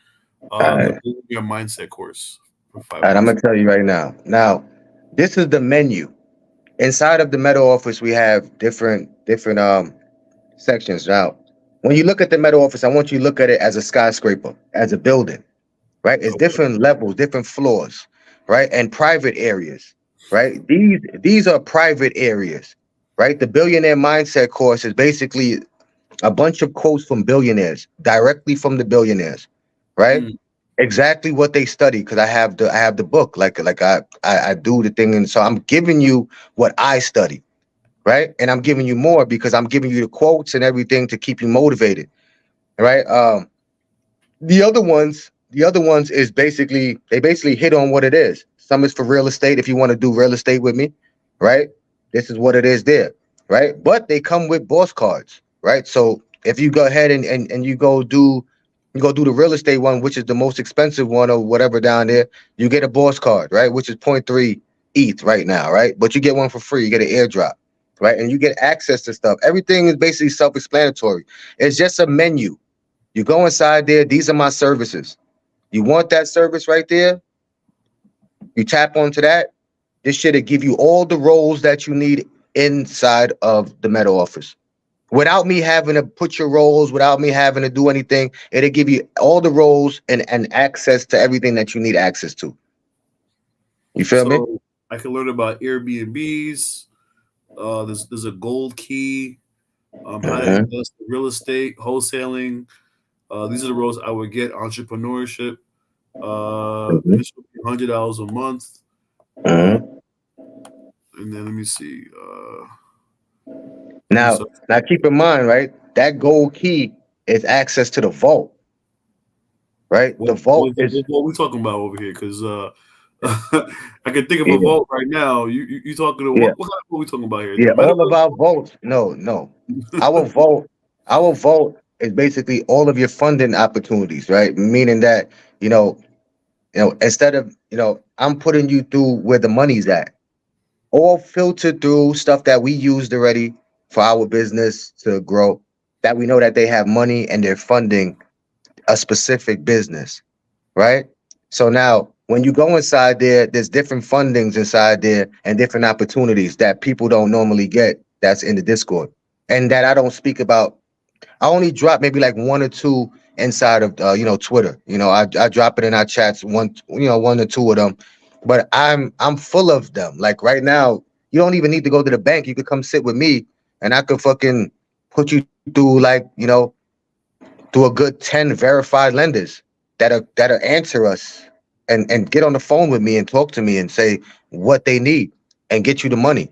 All the right. Your Mindset course for five All right, I'm bucks. gonna tell you right now. Now, this is the menu. Inside of the Meta office, we have different sections. Now, when you look at the Meta office, I want you to look at it as a skyscraper, as a building, right? It's Okay. different levels, different floors, right? And private areas, right? These are private areas, right? The billionaire mindset course is basically a bunch of quotes from billionaires, directly from the billionaires, right? Mm. Exactly what they study, because I have the book, like I do the thing, and so I'm giving you what I study, right? And I'm giving you more because I'm giving you the quotes and everything to keep you motivated, right? The other ones is basically they basically hit on what it is. Some is for real estate if you want to do real estate with me, right? This is what it is there, right? But they come with boss cards, right? So if you go ahead and you go do the real estate one, which is the most expensive one or whatever down there, you get a boss card, right? Which is point 0.3 ETH right now, right? But you get one for free. You get an airdrop, right? And you get access to stuff. Everything is basically self-explanatory. It's just a menu. You go inside there. These are my services. You want that service right there? You tap onto that. This shit'll give you all the roles that you need inside of the Meta office. Without me having to put your roles, without me having to do anything, it'll give you all the roles and access to everything that you need access to. You feel me? So I can learn about Airbnbs. There's a gold key. How to Mm-hmm. invest in real estate, wholesaling. These are the roles I would get. Entrepreneurship. Mm-hmm. Initial $100 a month. Uh, Mm-hmm. and then let me see. Now, Research. now keep in mind, right? That gold key is access to the vault, right? The vault is What we talking about over here? Because I can think of a yeah, vote right now. You talking to yeah. what kind of vote we talking about here? The Yeah, all of metaverse our votes. No, no. Our vote, our vote is basically all of your funding opportunities, right? Meaning that, instead of, I'm putting you through where the money's at. All filtered through stuff that we used already for our business to grow, that we know that they have money and they're funding a specific business, right? So now when you go inside there, there's different fundings inside there and different opportunities that people don't normally get that's in the Discord. And that I don't speak about. I only drop maybe like one or two inside of Twitter. I drop it in our chats, one or two of them. But I'm full of them. Like right now, you don't even need to go to the bank. You could come sit with me and I could fucking put you through through a good 10 verified lenders that'll answer us and get on the phone with me and talk to me and say what they need and get you the money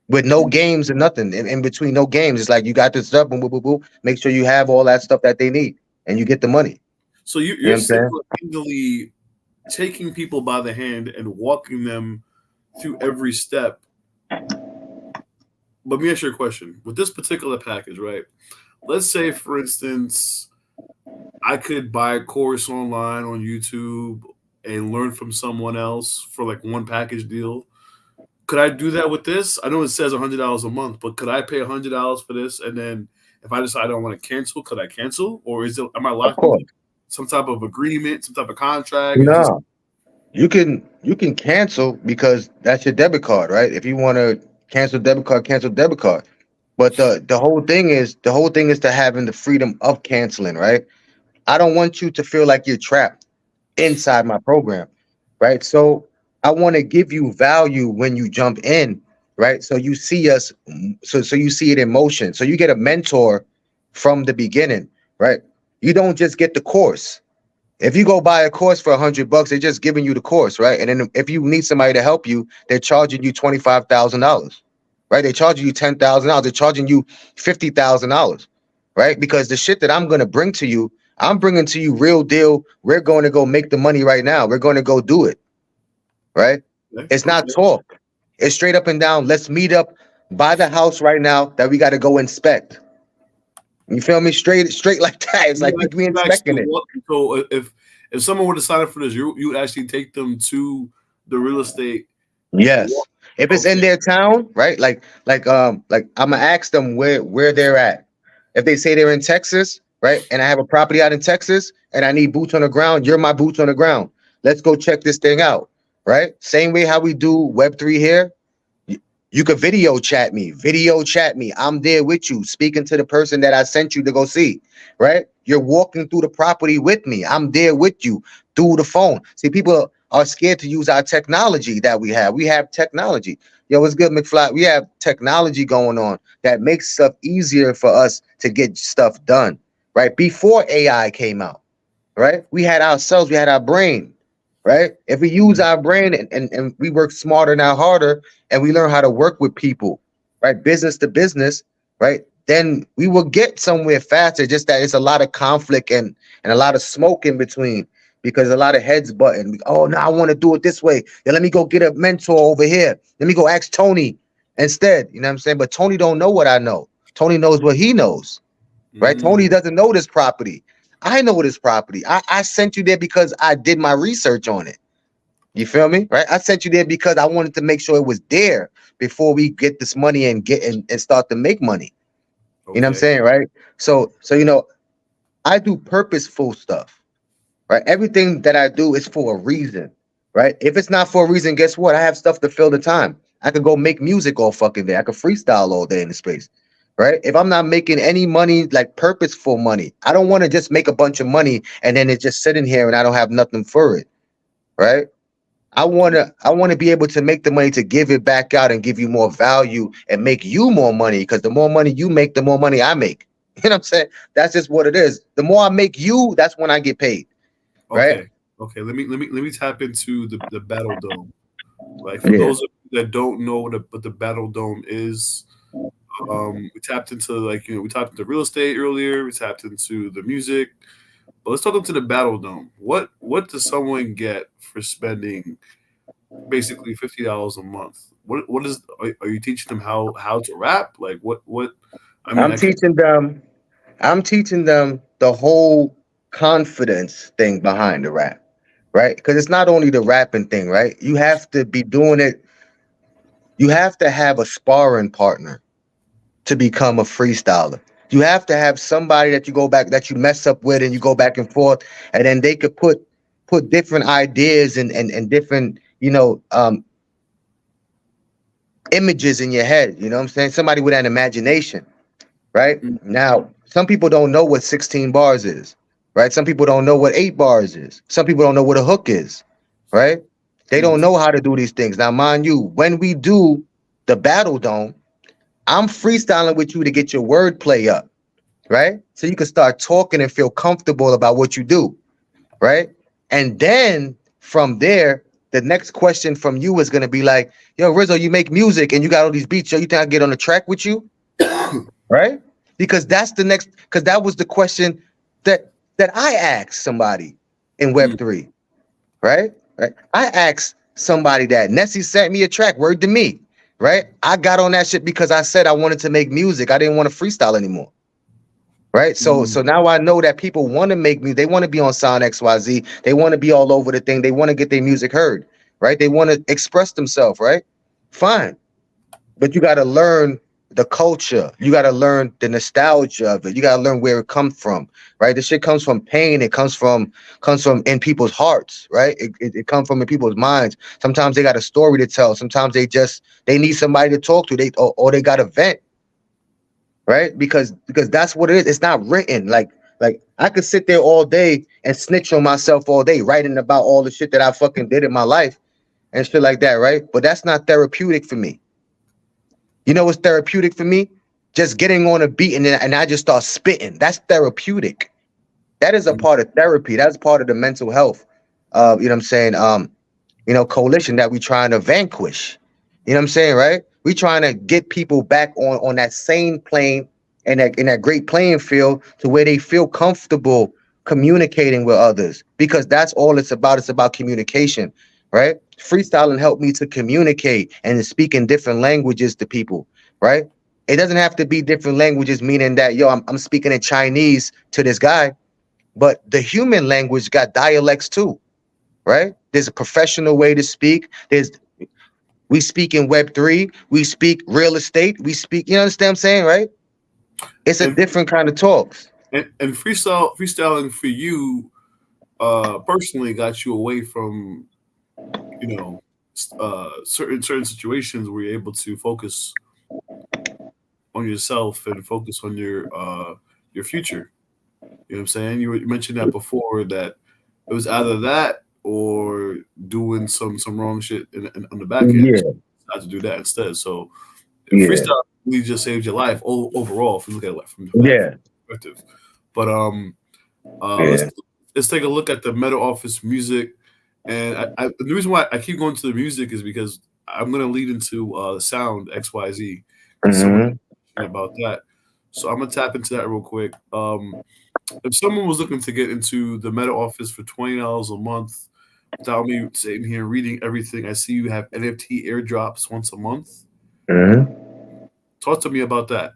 with no games and nothing in between. No games. It's like you got this stuff, boom, boom, boom, boom. Make sure you have all that stuff that they need and you get the money. So You know you're what I'm saying? single-handedly taking people by the hand and walking them through every step. But let me ask you a question. With this particular package, right? Let's say, for instance, I could buy a course online on YouTube and learn from someone else for like one package deal. Could I do that with this? I know it says $100 a month, but could I pay $100 for this and then if I decide I don't want to cancel, could I cancel, or is it am I Of locked into course. some type of agreement, some type of contract? Is this No. You can cancel because that's your debit card, right? If you want to cancel debit card. But the whole thing is to having the freedom of canceling, right? I don't want you to feel like you're trapped inside my program, right? So I want to give you value when you jump in, right? So you see us, so you see it in motion. So you get a mentor from the beginning, right? You don't just get the course. If you go buy a course for $100, they're just giving you the course, right? And then if you need somebody to help you, they're charging you $25,000, right? They're charging you $10,000. They're charging you $50,000, right? Because the shit that I'm gonna bring to you, I'm bringing to you real deal. We're going to go make the money right now. We're going to go do it. Right? Okay. It's not Okay. talk. It's straight up and down. Let's meet up by the house right now that we got to go inspect. You feel me? Straight like that. It's like we You actually inspecting it. walk. So if someone were to sign up for this, you would actually take them to the real estate. Yes. Walk. If it's in Okay. their town, right? Like I'm gonna ask them where they're at. If they say they're in Texas, right? And I have a property out in Texas and I need boots on the ground, you're my boots on the ground. Let's go check this thing out. Right? Same way how we do Web3 here. You could video chat me. I'm there with you, speaking to the person that I sent you to go see, right? You're walking through the property with me. I'm there with you through the phone. See, people are scared to use our technology that we have. We have technology. Yo, what's good, McFly? We have technology going on that makes stuff easier for us to get stuff done, right? Before AI came out, right? We had ourselves, we had our brain, right? If we use our brain and we work smarter, not harder, and we learn how to work with people, right? Business to business, right? Then we will get somewhere faster. Just that it's a lot of conflict and a lot of smoke in between because a lot of heads button. Oh, no, I want to do it this way. Yeah, let me go get a mentor over here. Let me go ask Tony instead. You know what I'm saying? But Tony don't know what I know. Tony knows what he knows, right? Tony Mm, doesn't know this property. I know this property. I sent you there because I did my research on it. You feel me? Right? I sent you there because I wanted to make sure it was there before we get this money and and start to make money. You know what I'm okay. saying? Right. So I do purposeful stuff. Right. Everything that I do is for a reason. Right. If it's not for a reason, guess what? I have stuff to fill the time. I could go make music all fucking day. I could freestyle all day in the space. Right. If I'm not making any money, like purposeful money, I don't want to just make a bunch of money and then it's just sitting here and I don't have nothing for it. Right. I want to be able to make the money to give it back out and give you more value and make you more money because the more money you make, the more money I make. You know what I'm saying? That's just what it is. The more I make you, that's when I get paid, right? Okay. Okay. Let me tap into the Battle Dome. Like for Yeah. those of you that don't know what the Battle Dome is, we tapped into we tapped into real estate earlier. We tapped into the music, but let's talk into the Battle Dome. What does someone get for spending basically $50 a month? What is are you teaching them how to rap? Like what? I mean, I'm I can. teaching them, I'm teaching them the whole confidence thing behind the rap, right? Because it's not only the rapping thing, right? You have to be doing it, you have to have a sparring partner to become a freestyler. You have to have somebody that you go back that you mess up with and you go back and forth, and then they could put different ideas and different images in your head. You know what I'm saying? Somebody with an imagination, right? Mm, Now, some people don't know what 16 bars is, right? Some people don't know what 8 bars is. Some people don't know what a hook is, right? They don't mm, know how to do these things. Now, mind you, when we do the battle dome, I'm freestyling with you to get your wordplay up, right? So you can start talking and feel comfortable about what you do, right? And then from there, the next question from you is gonna be like, "Yo, Rizzo, you make music and you got all these beats. Yo, you think I get on the track with you?" Right? Because that's the next. Because that was the question that I asked somebody in mm, Web3, right? Right. I asked somebody that Nessie sent me a track, word to me, right? I got on that shit because I said I wanted to make music. I didn't want to freestyle anymore. Right. So mm, now I know that people want to make me, they want to be on Sound XYZ. They want to be all over the thing. They want to get their music heard. Right. They want to express themselves. Right. Fine. But you got to learn the culture. You got to learn the nostalgia of it. You got to learn where it comes from. Right. This shit comes from pain. It comes from in people's hearts. Right. It comes from in people's minds. Sometimes they got a story to tell. Sometimes they need somebody to talk to. Or they got a vent, right? Because that's what it is. It's not written. Like I could sit there all day and snitch on myself all day, writing about all the shit that I fucking did in my life and shit like that, right? But that's not therapeutic for me. You know what's therapeutic for me? Just getting on a beat and I just start spitting. That's therapeutic. That is a mm. part of therapy. That's part of the mental health. You know what I'm saying? Coalition that we trying to vanquish. You know what I'm saying, right? We trying to get people back on that same plane and that in that great playing field to where they feel comfortable communicating with others, because that's all it's about. It's about communication, right? Freestyling helped me to communicate and to speak in different languages to people, right? It doesn't have to be different languages, meaning that, yo, I'm speaking in Chinese to this guy, but the human language got dialects too, right? There's a professional way to speak. We speak in Web3, we speak real estate, we speak, you understand what I'm saying, right? It's a And different kind of talks. and freestyling for you personally got you away from, you know, certain situations where you're able to focus on yourself and focus on your future. You know what I'm saying? You mentioned that before, that it was either that or doing some wrong shit on the back end. Yeah, So you had to do that instead. So yeah, freestyle really just saved your life overall, if you look at it from that yeah, perspective. But let's yeah. take a look at the Meta Office music. And the reason why I keep going to the music is because I'm going to lead into sound XYZ, because someone Hmm. about that. So I'm gonna tap into that real quick. If someone was looking to get into the Meta Office for $20 a month, without me sitting here reading everything, I see you have NFT airdrops once a month. Hmm. Talk to me about that.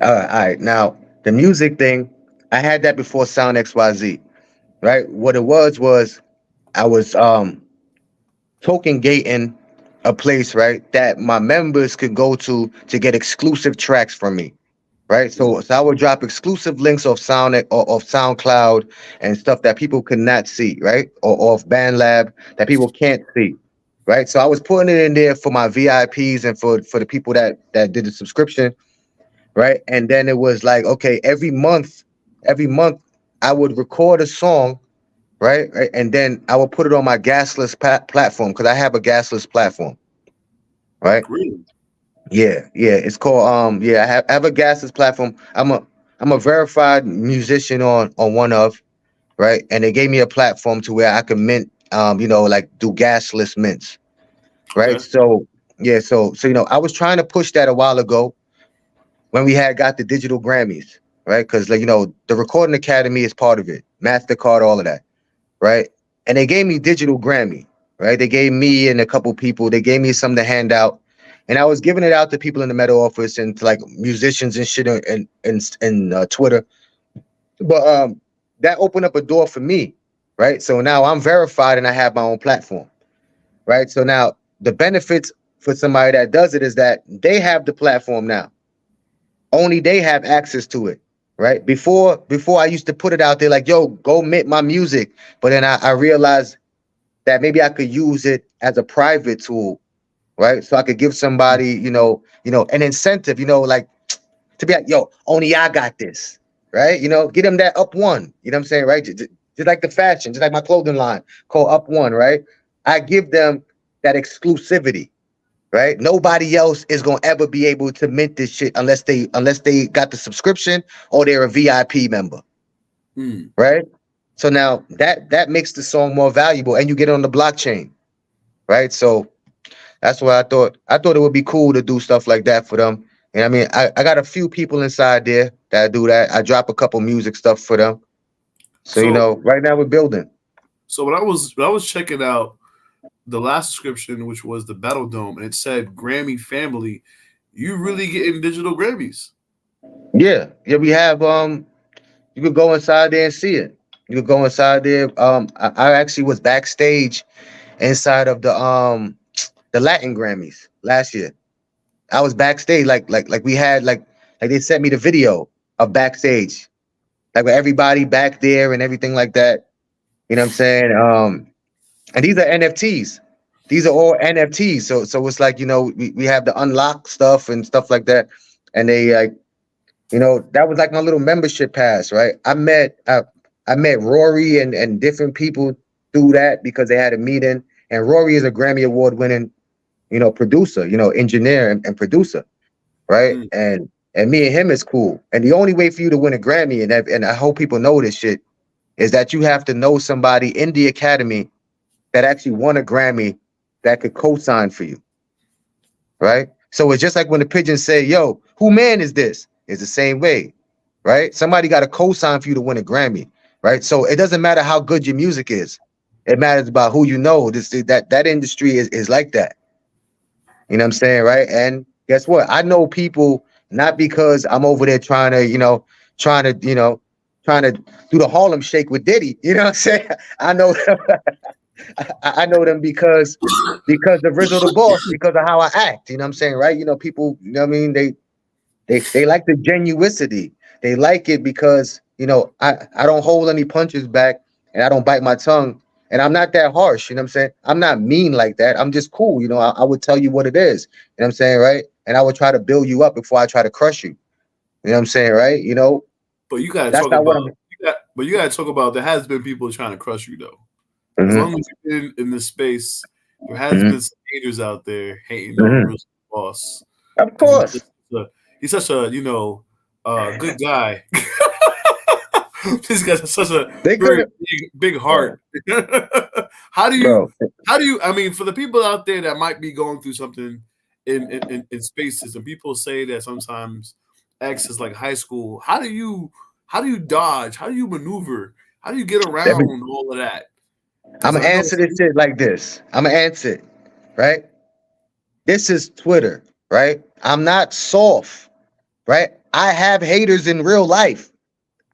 All right. Now, the music thing, I had that before Sound XYZ, right? What it was I was token gating a place, right, that my members could go to get exclusive tracks from me. Right. So I would drop exclusive links of of SoundCloud and stuff that people could not see, right? Or of BandLab that people can't see. Right. So I was putting it in there for my VIPs and for the people that did the subscription, right? And then it was like, okay, every month I would record a song, right? Right? And then I would put it on my gasless platform, because I have a gasless platform, right? Really? Yeah, yeah. It's called yeah, I have a gasless platform. I'm a verified musician on one of, right? And they gave me a platform to where I can mint like do gasless mints, right? Okay. So yeah, so I was trying to push that a while ago when we had got the digital Grammys, right? Because the Recording Academy is part of it, MasterCard, all of that, right? And they gave me digital Grammy, right? They gave me and a couple people, they gave me some to hand out. And I was giving it out to people in the Meta Office and to like musicians and shit and Twitter. But that opened up a door for me, right? So now I'm verified and I have my own platform, right? So now the benefits for somebody that does it is that they have the platform now. Only they have access to it, right? Before I used to put it out there like, yo, go mint my music. But then I realized that maybe I could use it as a private tool, right? So I could give somebody, an incentive, like to be like, yo, only I got this, right? Get them that up one, you know what I'm saying, right? Just like the fashion, just like my clothing line called Up One, right? I give them that exclusivity, right? Nobody else is gonna ever be able to mint this shit unless they got the subscription or they're a VIP member, Hmm. right? So now that makes the song more valuable, and you get it on the blockchain, right? So that's why I thought it would be cool to do stuff like that for them. And I mean, I got a few people inside there that do that. I drop a couple music stuff for them. So So right now we're building. so when I was checking out the last subscription, which was the Battle Dome, and it said Grammy Family, you really getting digital Grammys. Yeah, yeah. We have you could go inside there and see it. You could go inside there. I actually was backstage inside of the Latin Grammys last year. I was backstage, like we had like they sent me the video of backstage, like with everybody back there and everything like that. You know what I'm saying? And these are NFTs. These are all NFTs. So it's like, we have the unlock stuff and stuff like that. And they like, that was like my little membership pass, right? I met Rory and different people through that because they had a meeting. And Rory is a Grammy Award winning, producer, engineer and producer, right? Mm. And me and him is cool. And the only way for you to win a Grammy, and I hope people know this shit, is that you have to know somebody in the academy that actually won a Grammy that could co-sign for you, right? So it's just like when the pigeons say, yo, who man is this? It's the same way, right? Somebody got to co-sign for you to win a Grammy, right? So it doesn't matter how good your music is. It matters about who you know. That industry is like that. You know what I'm saying, right? And guess what? I know people not because I'm over there trying to, trying to, trying to do the Harlem Shake with Diddy. You know what I'm saying? I know them, I know them because of Rizzo the Boss, because of how I act. You know what I'm saying, right? People, you know what I mean? They like the genuicity. They like it because I don't hold any punches back and I don't bite my tongue and I'm not that harsh. You know what I'm saying? I'm not mean like that. I'm just cool. I would tell you what it is. You know what I'm saying, right? And I would try to build you up before I try to crush you. You know what I'm saying, right? But you gotta That's talk not what about I'm. but you gotta talk about there has been people trying to crush you though. As Hmm. long as you've been in this space, there has been Hmm. some haters out there hating on Hmm. Rizzo Boss Of because course. he's such a good guy. This guy's such a They could very have, big bro. heart. how do you Bro. how do you I mean for the people out there that might be going through something in spaces and people say that sometimes X is like high school. How do you dodge? How do you maneuver? How do you get Let me. around all of that? I'm Because gonna I know answer this shit like this. I'm gonna answer it, right? This is Twitter, right? I'm not soft, right? I have haters in real life.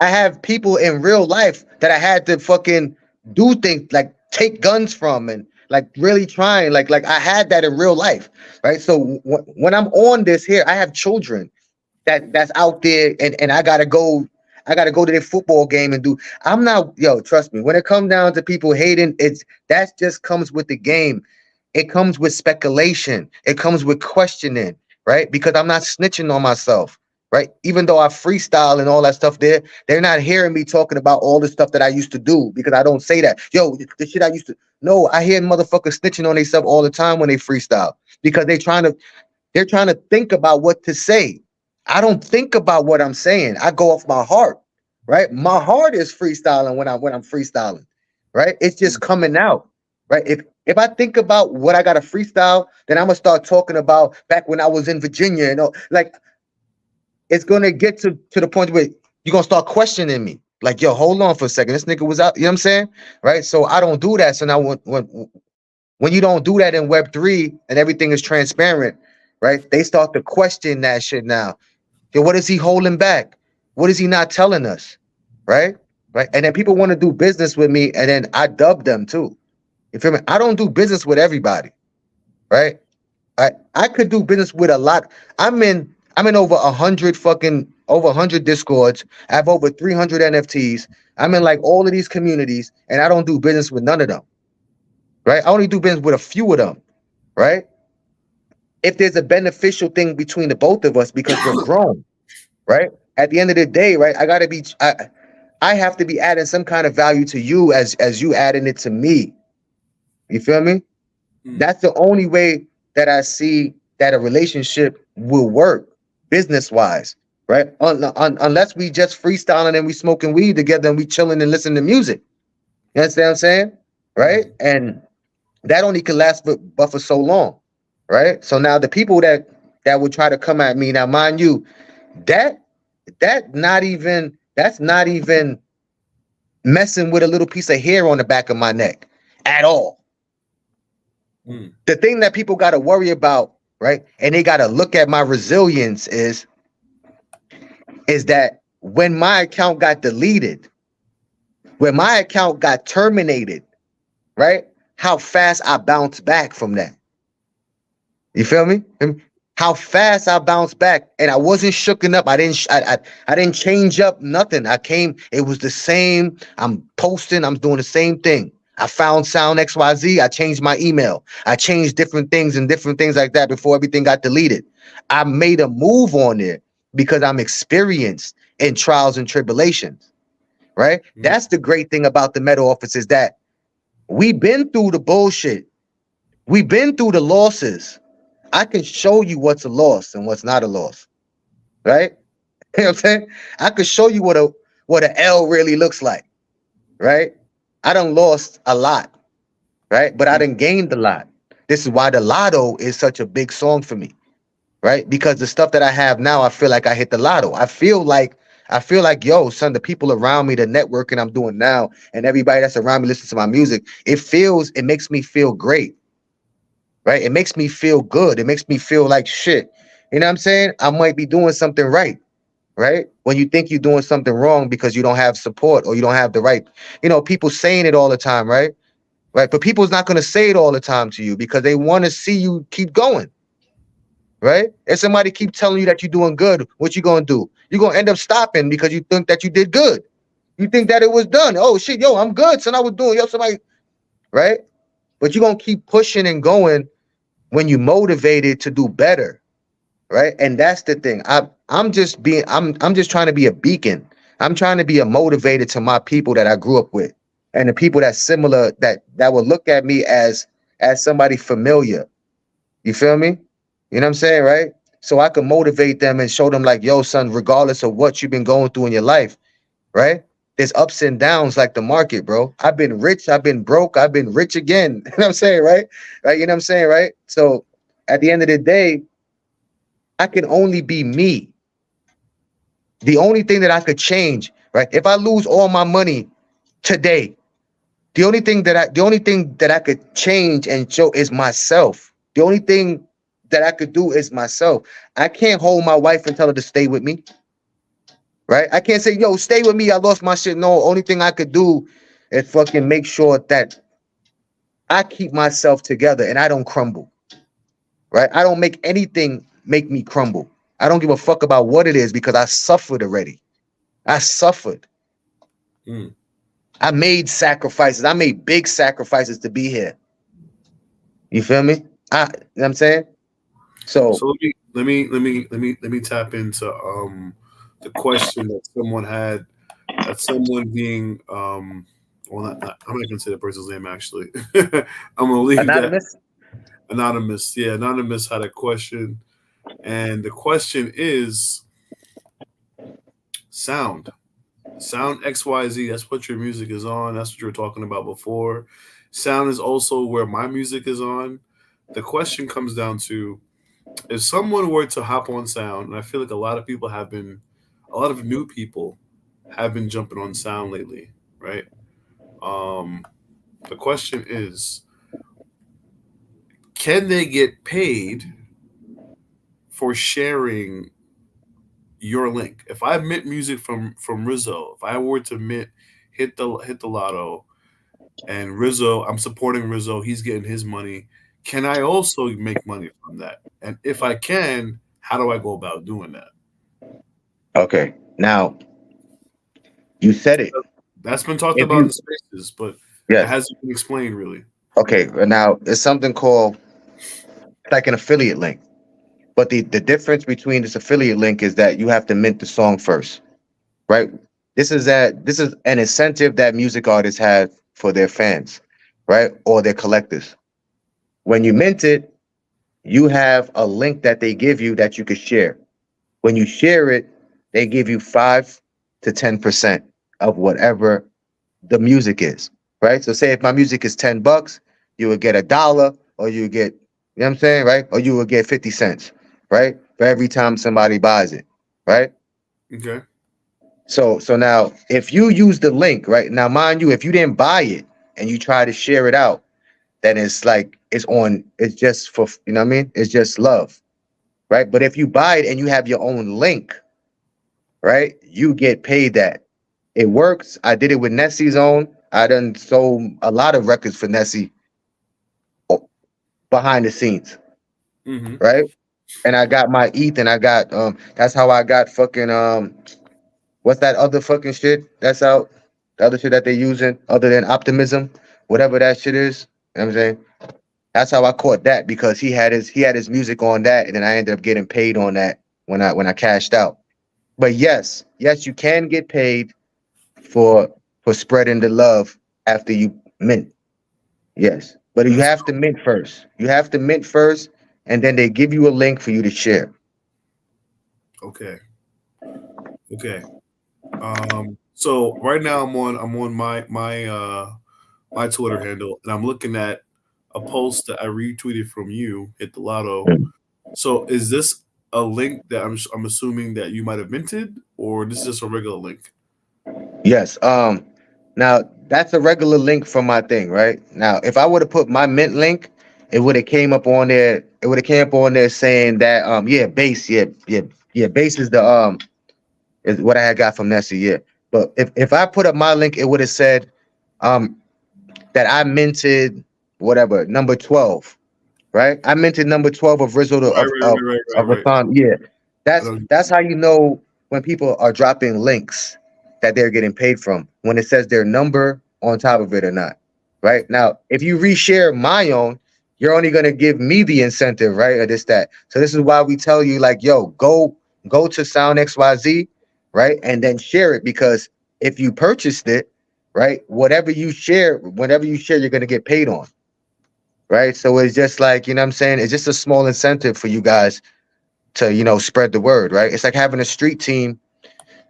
I have people in real life that I had to fucking do things like take guns from and like really trying like I had that in real life, right? So when I'm on this here, I have children that's out there and I gotta go to their football game and do. I'm not, trust me, when it comes down to people hating, that just comes with the game. It comes with speculation. It comes with questioning, right? Because I'm not snitching on myself, right? Even though I freestyle and all that stuff there, they're not hearing me talking about all the stuff that I used to do because I don't say that. Yo, the shit I used to. No, I hear motherfuckers snitching on themselves all the time when they freestyle because they're trying to think about what to say. I don't think about what I'm saying. I go off my heart, right? My heart is freestyling when I'm freestyling, right? It's just coming out, right? If I think about what I got to freestyle, then I'm gonna start talking about back when I was in Virginia. Like it's gonna get to the point where you're gonna start questioning me. Like, yo, hold on for a second. This nigga was out. You know what I'm saying? Right. So I don't do that. So now when you don't do that in Web3 and everything is transparent, right? They start to question that shit now. Yo, what is he holding back? What is he not telling us? Right? Right. And then people want to do business with me, and then I dub them too. You feel me? I don't do business with everybody, right? I could do business with a lot. I'm in over 100 discords. I have over 300 NFTs. I'm in like all of these communities, and I don't do business with none of them. Right? I only do business with a few of them, right? If there's a beneficial thing between the both of us because we're grown, right? At the end of the day, right? I have to be adding some kind of value to you as you adding it to me. You feel me? Mm. That's the only way that I see that a relationship will work business wise, right? Unless we just freestyling and we smoking weed together and we chilling and listening to music. You understand what I'm saying? Right? Mm. And that only can last but for so long, right? So now the people that would try to come at me now, mind you, that that's not even messing with a little piece of hair on the back of my neck at all. Mm. The thing that people got to worry about, right? And they got to look at my resilience is that when my account got deleted, when my account got terminated, right? How fast I bounced back from that. You feel me? How fast I bounced back, and I wasn't shooken up. I didn't change up nothing. I came. It was the same. I'm posting. I'm doing the same thing. I found Sound XYZ. I changed my email. I changed different things like that before everything got deleted. I made a move on it because I'm experienced in trials and tribulations. Right. Mm. That's the great thing about the Meta Office is that we've been through the bullshit. We've been through the losses. I can show you what's a loss and what's not a loss, right? You know what I'm saying? I could show you what a L really looks like, right? I done lost a lot, right? But I Mm. done gained a lot. This is why the lotto is such a big song for me, right? Because the stuff that I have now, I feel like I hit the lotto. I feel like I feel like, yo, son, the people around me, the networking I'm doing now, and everybody that's around me listens to my music, it makes me feel great, right? It makes me feel good. It makes me feel like shit. You know what I'm saying? I might be doing something right, right? When you think you're doing something wrong because you don't have support or you don't have the right, people saying it all the time, right? Right. But people's not going to say it all the time to you because they want to see you keep going, right? If somebody keep telling you that you're doing good, what you going to do? You're going to end up stopping because you think that you did good. You think that it was done. Oh, shit, yo, I'm good. So I was doing, yo, somebody, right? But you're going to keep pushing and going when you're motivated to do better, right? And that's the thing. I'm just trying to be a beacon. I'm trying to be a motivator to my people that I grew up with and the people that's similar that will look at me as somebody familiar. You feel me? You know what I'm saying, right? So I can motivate them and show them like, yo, son, regardless of what you've been going through in your life, right? There's ups and downs like the market, bro. I've been rich, I've been broke, I've been rich again. You know what I'm saying, right? Right? You know what I'm saying, right? So at the end of the day, I can only be me. The only thing that I could change, right? If I lose all my money today, the only thing that I could change and show is myself. The only thing that I could do is myself. I can't hold my wife and tell her to stay with me, right? I can't say, yo, stay with me. I lost my shit. No, only thing I could do is fucking make sure that I keep myself together and I don't crumble, right? I don't make anything make me crumble. I don't give a fuck about what it is because I suffered already. I suffered. Mm. I made sacrifices. I made big sacrifices to be here. You feel me? You know what I'm saying? So So let me tap into the question that someone had, that someone being well, I'm not gonna say the person's name actually. I'm gonna leave that anonymous. anonymous. Yeah, anonymous had a question, and the question is sound. Sound XYZ, that's what your music is on. That's what you were talking about before. Sound is also where my music is on. The question comes down to, if someone were to hop on sound, and I feel like a lot of new people have been jumping on sound lately, right? Um, the question is, can they get paid for sharing your link? If I mint music from Rizzo, if I were to mint hit the lotto, and Rizzo, I'm supporting Rizzo, he's getting his money. Can I also make money from that? And if I can, how do I go about doing that? Okay. Now you said it. That's been talked If about in you spaces, but it Yes. hasn't been explained really. Okay. Now there's something called like an affiliate link. But the difference between this affiliate link is that you have to mint the song first, right? This is an incentive that music artists have for their fans, right? Or their collectors. When you mint it, you have a link that they give you that you could share. When you share it, they give you 5 to 10% of whatever the music is, right? So say if my music is $10, you would get $1, or you would get, you know what I'm saying, right? Or you would get 50 cents, right? For every time somebody buys it, right? Okay. So now if you use the link, right? Now, mind you, if you didn't buy it and you try to share it out, then it's like it's just for, you know what I mean? It's just love, right? But if you buy it and you have your own link, right? You get paid that. It works. I did it with Nessie's own. I done sold a lot of records for Nessie behind the scenes, Mm-hmm. right? And I got my ETH, and I got that's how I got fucking what's that other fucking shit that's out? The other shit that they using other than optimism, whatever that shit is. You know what I'm saying? That's how I caught that because he had his music on that, and then I ended up getting paid on that when I cashed out. But yes, you can get paid for spreading the love after you mint. Yes. But you That's have to mint first. You have to mint first, and then they give you a link for you to share. okay. Okay. So right now I'm on my Twitter handle, and I'm looking at a post that I retweeted from you, hit the lotto. So is this a link that I'm assuming that you might have minted, or this is just a regular link? Yes. Now that's a regular link from my thing, right? Now, if I would have put my Mint link, it would have came up on there. It would have came up on there saying that yeah, base, yeah, base is what I had got from Nessie, yeah. But if I put up my link, it would have said um that I minted whatever number 12, right? I minted number 12 of Rizzo Right, right, right, right, right, of right. Rasan. Yeah, I know. that's how you know when people are dropping links that they're getting paid from, when it says their number on top of it or not. Right now, if you reshare my own, you're only gonna give me the incentive, right? Or this that. So this is why we tell you like, yo, go to Sound XYZ, right, and then share it, because if you purchased it, right, whatever you share, you're gonna get paid on, right? So it's just like, you know what I'm saying? It's just a small incentive for you guys to, spread the word, right? It's like having a street team,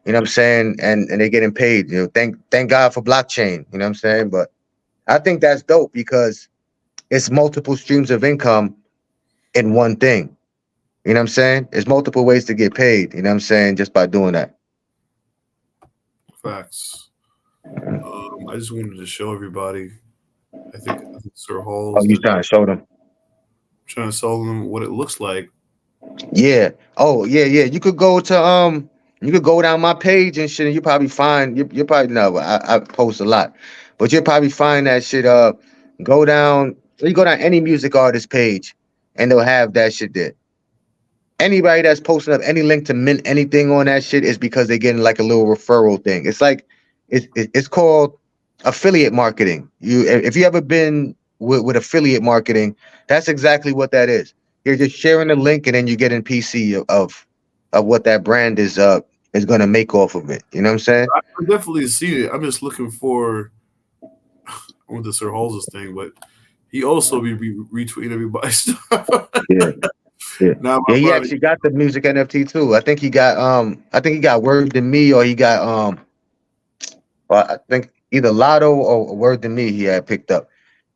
you know what I'm saying, and they're getting paid. Thank God for blockchain, you know what I'm saying? But I think that's dope because it's multiple streams of income in one thing. You know what I'm saying? There's multiple ways to get paid, you know what I'm saying, just by doing that. Facts. I just wanted to show everybody. I think Sir Oh, Hall's you trying to show them? trying to show them what it looks like. Yeah. Oh, yeah, yeah. You could go down my page and shit, and you probably find you probably know I post a lot, but you'll probably find that shit. Go down. You go down any music artist page, and they'll have that shit there. Anybody that's posting up any link to mint anything on that shit is because they're getting like a little referral thing. It's like it's called affiliate marketing. If you ever been with affiliate marketing, that's exactly what that is. You're just sharing the link and then you get in PC of what that brand is gonna make off of it. You know what I'm saying? I definitely see it. I'm just looking for with the Sir Hall's thing, but he also be retweeting everybody's stuff. Yeah. Yeah. Now Yeah, my he brother, actually got the music NFT too. I think he got Word to Me, or he got well, I think either Lotto or Word to Me he had picked up.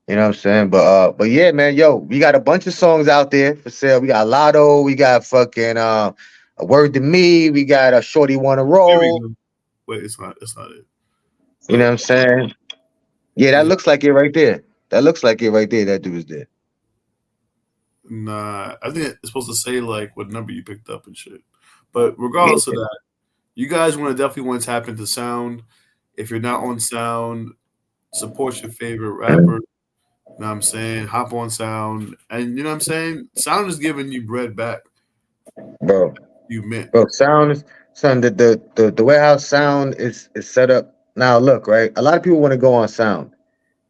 You know what I'm saying? But yeah, man, yo, we got a bunch of songs out there for sale. We got Lotto, we got fucking a Word to Me, we got a Shorty Wanna here we Roll. go. Wait, it's not. It's not it. You know what So I'm saying? Yeah, that yeah, looks like it right there. That looks like it right there. That dude's there. nah. I think it's supposed to say like what number you picked up and shit. But Yeah. regardless of that, you guys definitely want to tap into Sound. If you're not on Sound, support your favorite rapper. You know what I'm saying? Hop on Sound. And you know what I'm saying? Sound is giving you bread back. Bro. You meant. Bro, sound is son, the warehouse sound is set up. Now look, right? A lot of people want to go on sound,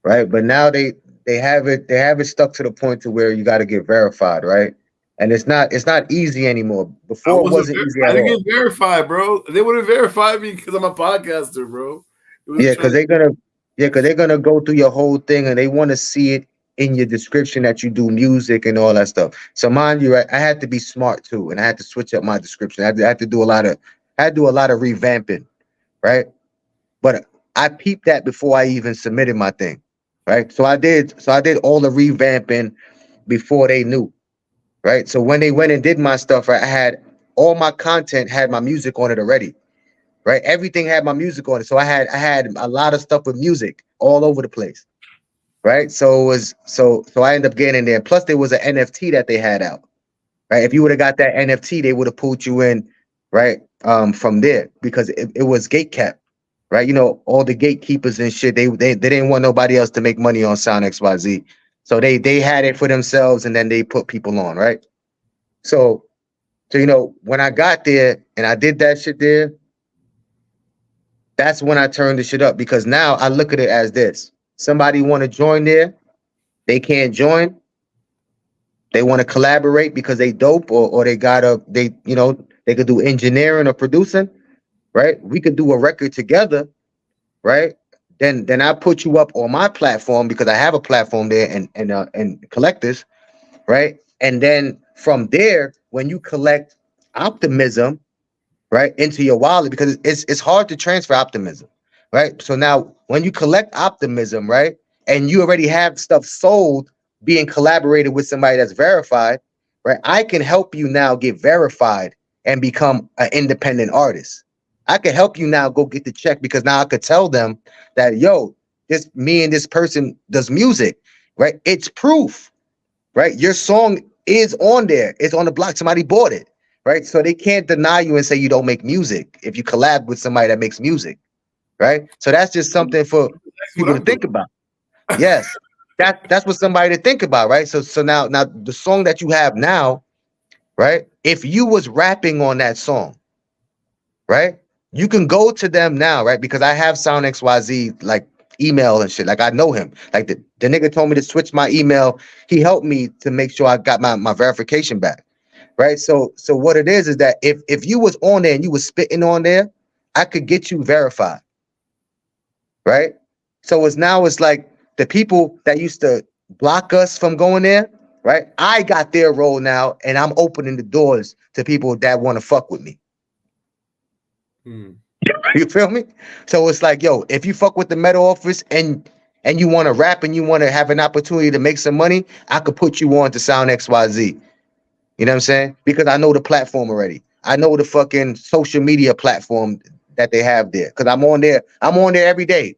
right? But now they have it stuck to the point to where you got to get verified, right? And it's not easy anymore. I Before it wasn't. wasn't easy I at didn't all. get verified, bro. They wouldn't verify me because I'm a podcaster, bro. It was Yeah, trying because to. they're gonna go through your whole thing and they want to see it in your description that you do music and all that stuff. So mind you, right, I had to be smart too, and I had to switch up my description. I had to do a lot of revamping, right? But I peeped that before I even submitted my thing, right? So I did all the revamping before they knew, right? So when they went and did my stuff, right, I had all my content had my music on it already, right? Everything had my music on it. So I had a lot of stuff with music all over the place, right? So it was so I ended up getting in there. Plus there was an NFT that they had out, right? If you would have got that NFT, they would have pulled you in, right? From there because it was gate cap, right? All the gatekeepers and shit. They didn't want nobody else to make money on Sound XYZ, so they had it for themselves, and then they put people on, right? So when I got there and I did that shit there, that's when I turned the shit up because now I look at it as this: somebody want to join there, they can't join. They want to collaborate because they dope or they could do engineering or producing, right? We could do a record together, right? Then I put you up on my platform because I have a platform there and collectors, right? And then from there, when you collect optimism, right, into your wallet, because it's hard to transfer optimism, right? So now when you collect optimism, right, and you already have stuff sold being collaborated with somebody that's verified, right, I can help you now get verified and become an independent artist, I could help you now go get the check because now I could tell them that, yo, this me and this person does music, right? It's proof, right? Your song is on there. It's on the block. Somebody bought it, right? So they can't deny you and say you don't make music if you collab with somebody that makes music, right? So that's just something for That's what people to I'm doing. think about. Yes, that's what somebody to think about, right? So now the song that you have now, right? If you was rapping on that song, right? You can go to them now, right? Because I have Sound XYZ like email and shit. Like I know him. Like the nigga told me to switch my email. He helped me to make sure I got my verification back. Right. So what it is that if you was on there and you was spitting on there, I could get you verified. Right. So it's like the people that used to block us from going there, right? I got their role now and I'm opening the doors to people that want to fuck with me. Hmm. You feel me? So it's like, yo, if you fuck with the Meta office and you want to rap and you want to have an opportunity to make some money, I could put you on to Sound XYZ. You know what I'm saying? Because I know the platform already. I know the fucking social media platform that they have there. Cause I'm on there. I'm on there every day.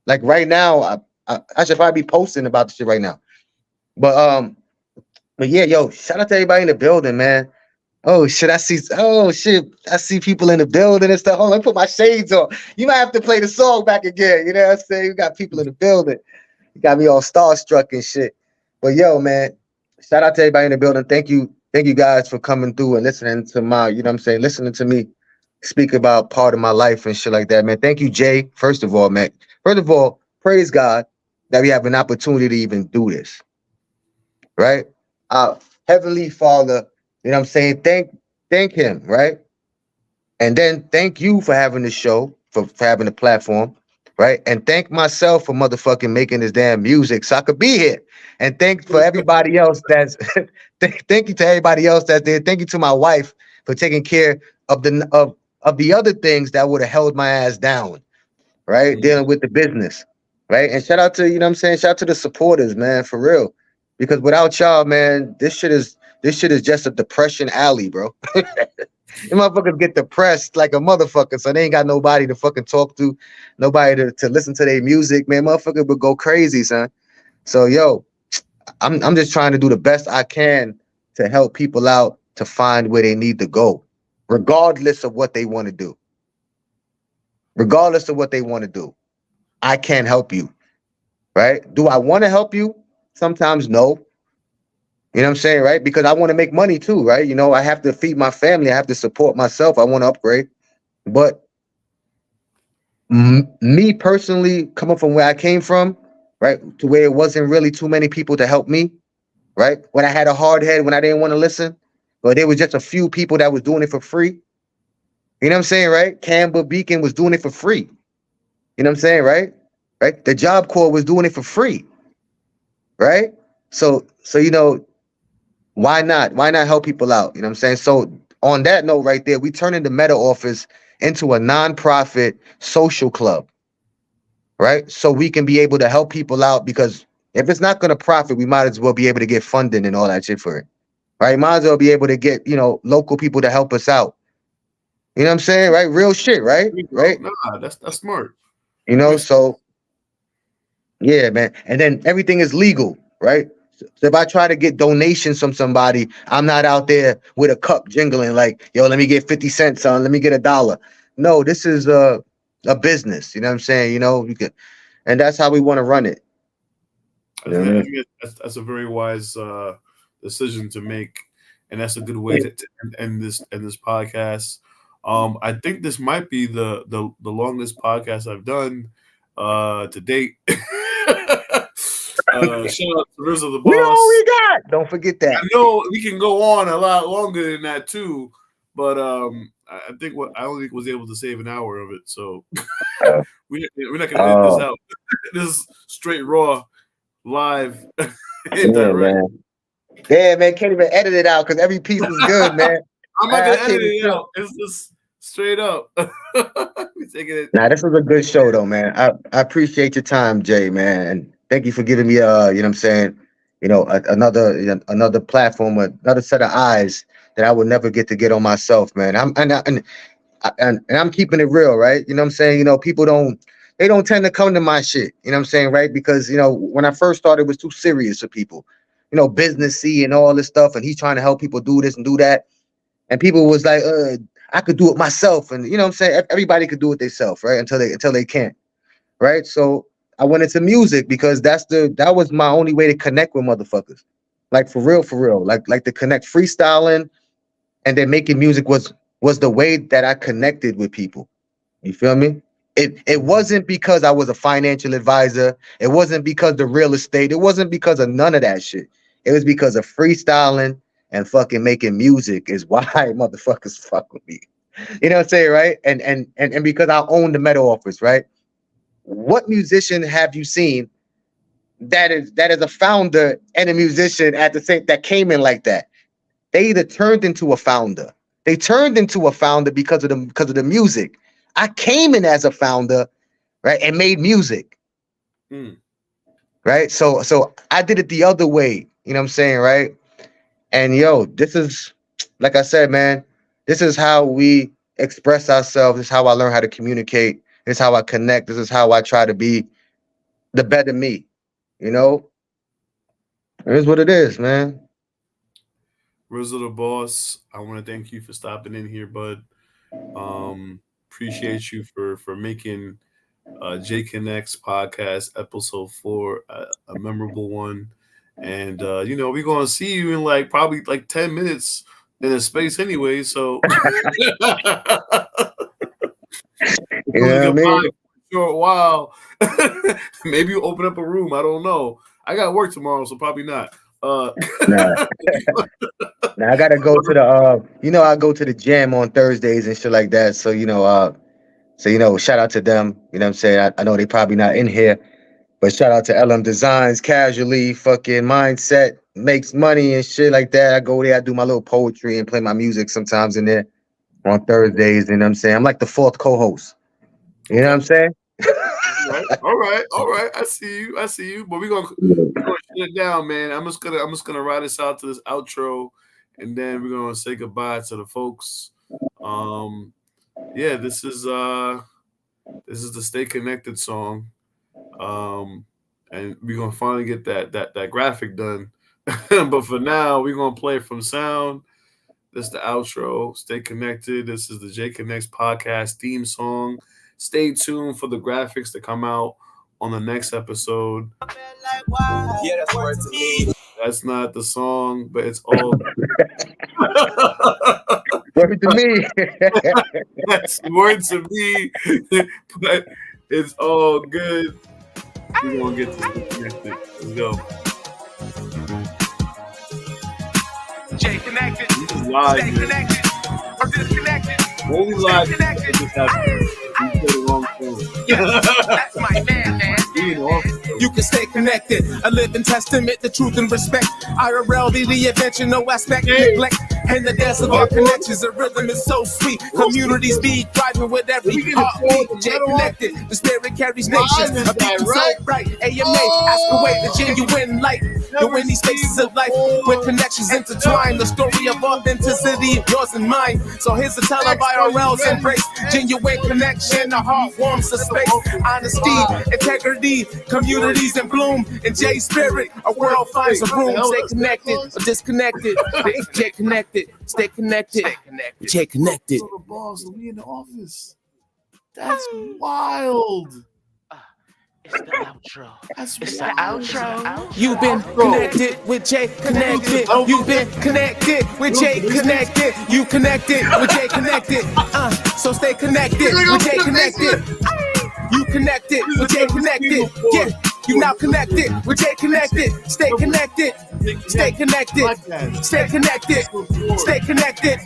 Like right now, I should probably be posting about the shit right now. But but yeah, yo, shout out to everybody in the building, man. Oh shit, I see people in the building and stuff. Hold on, let me put my shades on. You might have to play the song back again. You know what I'm saying? You got people in the building. You got me all starstruck and shit. But yo, man, shout out to everybody in the building. Thank you guys for coming through and listening to my, you know what I'm saying, listening to me speak about part of my life and shit like that, man. Thank you, Jay. First of all, man. First of all, praise God that we have an opportunity to even do this. Right? Our Heavenly Father, you know what I'm saying? Thank him, right? And then thank you for having the show, for having the platform, right? And thank myself for motherfucking making this damn music so I could be here. And thank for everybody else that's thank you to everybody else that's there. Thank you to my wife for taking care of the other things that would have held my ass down, right? Hmm. Dealing with the business, right? And shout out to, you know what I'm saying? Shout out to the supporters, man, for real. Because without y'all, man, this shit is just a depression alley, bro. You motherfuckers get depressed like a motherfucker, so they ain't got nobody to fucking talk to, nobody to listen to their music, man. Motherfucker would go crazy, son. So yo, I'm just trying to do the best I can to help people out to find where they need to go, regardless of what they want to do. Regardless of what they want to do. I can't help you, right? Do I want to help you? Sometimes no. You know what I'm saying, right? Because I want to make money too, right? You know, I have to feed my family, I have to support myself, I want to upgrade. But me personally, coming from where I came from, right, to where it wasn't really too many people to help me, right? When I had a hard head, when I didn't want to listen, but there was just a few people that was doing it for free. You know what I'm saying, right? Canberra Beacon was doing it for free. You know what I'm saying, right? Right? The Job Corps was doing it for free, right? So you know, why not? Why not help people out? You know what I'm saying? So on that note, right there, we turning the Meta office into a nonprofit social club, right? So we can be able to help people out because if it's not going to profit, we might as well be able to get funding and all that shit for it, right? Might as well be able to get, you know, local people to help us out. You know what I'm saying, right? Real shit, right? Right? Nah, that's smart. You That know, makes so yeah, man. And then everything is legal, right? So if I try to get donations from somebody, I'm not out there with a cup jingling like, yo, let me get 50 cents, son. Let me get $1. No, this is a business. You know what I'm saying? You know, you can, and that's how we want to run it. I You know think, what I I mean? think that's a very wise decision to make, and that's a good way to end this podcast. I think this might be the longest podcast I've done to date. Shout out to Rizzo the We all boss. we got. Don't forget that. I know we can go on a lot longer than that too, but I think what I only was able to save an hour of it, so Uh, we're not gonna edit this oh, out. This is straight raw, live, and yeah, direct. man. Yeah, man. Can't even edit it out because every piece was good, man. I'm not I gonna can't edit even it feel. out. It's just straight up. We taking it. Nah, this was a good show though, man. I appreciate your time, Jay, man. And thank you for giving me you know what I'm saying, you know, another another platform, another set of eyes that I would never get to get on myself, man. and I'm keeping it real, right? You know what I'm saying? You know, people they don't tend to come to my shit. You know what I'm saying, right? Because you know, when I first started, it was too serious for people. You know, businessy and all this stuff, and he's trying to help people do this and do that, and people was like, I could do it myself, and you know what I'm saying? Everybody could do it themselves, right? Until they can't, right? So I went into music because that was my only way to connect with motherfuckers, like for real, like to connect. Freestyling and then making music was the way that I connected with people. You feel me? It wasn't because I was a financial advisor. It wasn't because the real estate. It wasn't because of none of that shit. It was because of freestyling and fucking making music is why motherfuckers fuck with me. You know what I'm saying, right? And because I own the metal office, right? What musician have you seen that is a founder and a musician at the same that came in like that? They either turned into a founder. They turned into a founder because of the music. I came in as a founder, right, and made music. Right? So I did it the other way. You know what I'm saying, right? And yo, this is, like I said, man, this is how we express ourselves. This is how I learn how to communicate. This is how I connect. This is how I try to be the better me. You know? It is what it is, man. Rizzo the boss, I want to thank you for stopping in here, bud. Appreciate you for making J Connects podcast episode 4 a memorable one. And you know, we're gonna see you in like probably like 10 minutes in a space anyway. So Yeah, man. Short while. Maybe you open up a room. I don't know. I got work tomorrow, so probably not. Nah. Now I gotta go to the I go to the gym on Thursdays and shit like that. So shout out to them. You know what I'm saying? I know they probably not in here, but shout out to LM Designs, casually, fucking mindset, makes money and shit like that. I go there, I do my little poetry and play my music sometimes in there on Thursdays. You know what I'm saying? I'm like the 4th co-host. You know what I'm saying? All right. I see you. But we're gonna shut it down, man. I'm just gonna ride us out to this outro, and then we're gonna say goodbye to the folks. Yeah, this is the Stay Connected song. And we're gonna finally get that graphic done. But for now, we're gonna play from sound. This is the outro. Stay connected. This is the J Connects podcast theme song. Stay tuned for the graphics to come out on the next episode. Yeah, that's word to me. That's not the song, but it's all word to me. That's word to me, but it's all good. We're gonna get to connected. Let's go. J Connected. Live, stay connected or disconnected. Only live. Stay connected. You said the wrong thing. That's my man. You can stay connected, a living testament to truth and respect. IRL, the invention, no aspect, neglect. And the dance of our connections, the rhythm is so sweet. Communities be thriving with every heartbeat. J Connected, the spirit carries nations. A people so bright, AMA, ask away the genuine light. You're in these spaces of life where connections intertwine. The story of authenticity, yours and mine. So here's a tell of IRL's embrace. Genuine connection, the heart warms the space. Honesty, integrity, communities in bloom. In J Spirit, a world finds a room. Stay connected or disconnected. J Connected, stay connected. J Connected. The boss, we in the office. That's wild. It's the outro. It's the outro. You've been connected with J Connected. You've been connected with J Connected. You connected with J Connected. So stay connected with J Connected. You connected with J Connected. Yeah, you now connected with J Connected. Stay connected. Stay connected. Stay connected. Stay connected.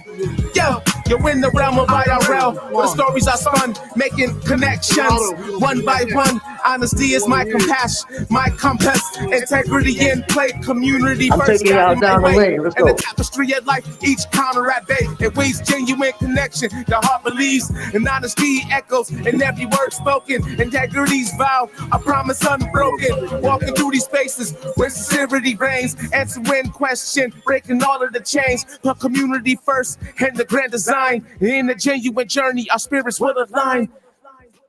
Yo, you're in the realm of IRL, where the stories are spun, making connections one by one. Honesty is my compassion, my compass. Integrity in play, community I'm first. taking y'all down the lane. Let's And go. the tapestry of life, each counter at bay. It waits genuine connection. The heart believes, and honesty echoes in every word spoken. Integrity's vow, a promise unbroken. Walking through these spaces where sincerity reigns. answering question, breaking all of the chains. Our community first and the grand design. In the genuine journey, our spirits will align.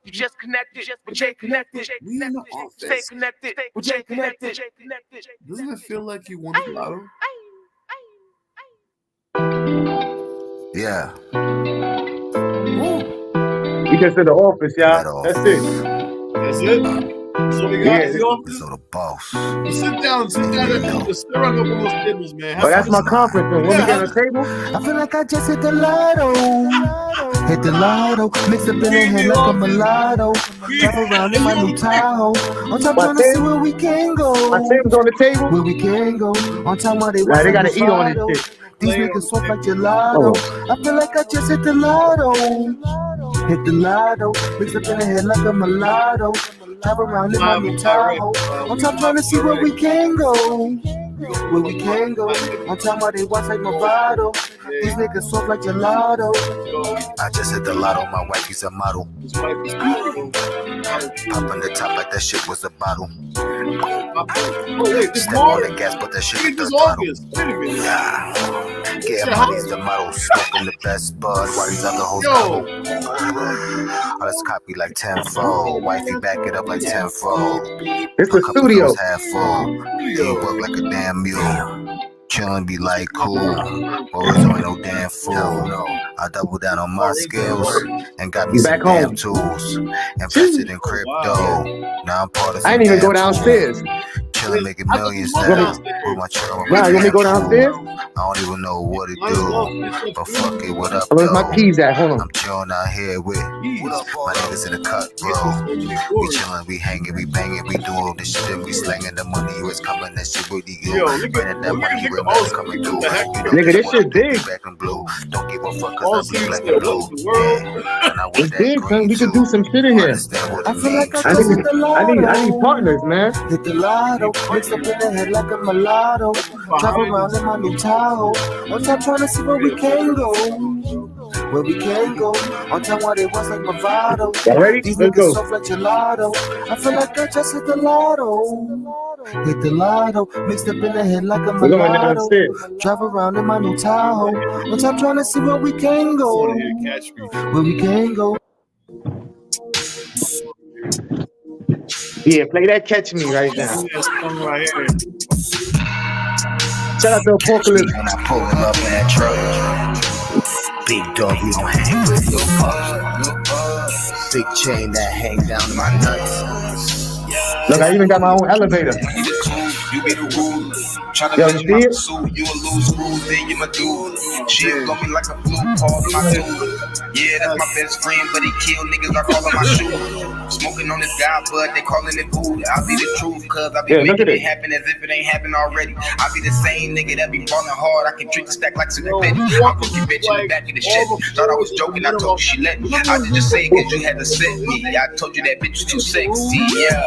You just connected, with Jay Connected. We in the office. Stay connected, with Jay Connected. Doesn't it feel like you won the lotto? Yeah. We just in the office, y'all. That's it. That's it? So we got the office. So the boss. Sit down. Just stir up on those tables, man. Oh, that's my conference room. When we get on the table? I feel like I just hit the lotto. Hit the lotto. Mix up in the head like a mulatto. Drive around in my new Tahoe. On top trying to see where we can go. My table's on the table? Where we can go. On top while they Nah, they gotta eat on this shit. These niggas soft like gelato. I feel like I just hit the lotto. Hit the lotto. Mix up in the head like a mulatto. Drive around in my new Tahoe. On top trying to see where we can go. Where we can go. On top while they watch like Movado. These niggas soft like gelato. I just hit the lotto. My wifey's a model. Popping the top like that shit was a bottle. Step on the gas, but that shit is the throttle. Yeah, money's the model. Smoking the best bud. While these other hoes double. Oh, let's copy like tenfold. Wifey back it up like tenfold. It's the studio. Half full. You work like a damn mule. Chillin' be like cool, but Rizzo ain't no damn fool. I double down on my skills and got me some damn tools. Invested in crypto. Now I'm part of some I ain't even go downstairs. Chillin' making millions now. With my children. Nah, you want me to go downstairs? I don't even know what to do, but fuck it, what up, Where's my keys at? Hold on. I'm chillin' out here with my niggas in the cut, bro. We chillin', we hangin', we bangin', we do all this shit, and we slangin' the money. It's coming, that shit really good. Bringin' that money, remember coming through. Nigga, this shit big. Black and blue. Don't give a fuck, cause I be black and blue. It's big, son. We could do some shit in here. I feel like I need partners, man. Hit the lotto, mix up in the head like a mulatto. Drive around in my new Tahoe. On top trying to see where we can go. Where we can go. On top while they was like Movado. Ready? These Let's niggas go. soft like gelato. I feel like I just hit the lotto. Hit the lotto, mixed up in the head like a We're going mulatto. downstairs. Drive around in my new Tahoe. On top trying to see where we can go. Where we can go. Yeah, play that Catch Me right now. Shout out to Apocalypse. When I pull up in that truck, big dog, we don't hang with no pups. Big chain that hang down my nuts. Look, I even got my own elevator. You be the rule. Tryna Yo, make you my see it? pursuit. You will lose screws, then you my dude. Shit blow me like a flu, call my dude. Yeah, that's my best friend, but he kill niggas, I call him my shoe. Smoking on this guy, but they calling it food. I'll be the truth, cause I be making it happen as if it ain't happened already. I be the same nigga that be ballin' hard. I can treat the stack like super petty. I'm looking bitch in the back of the shit. Thought I was joking, I told you she let me. I did just say it cause you had to set me. I told you that bitch was too sexy, yeah.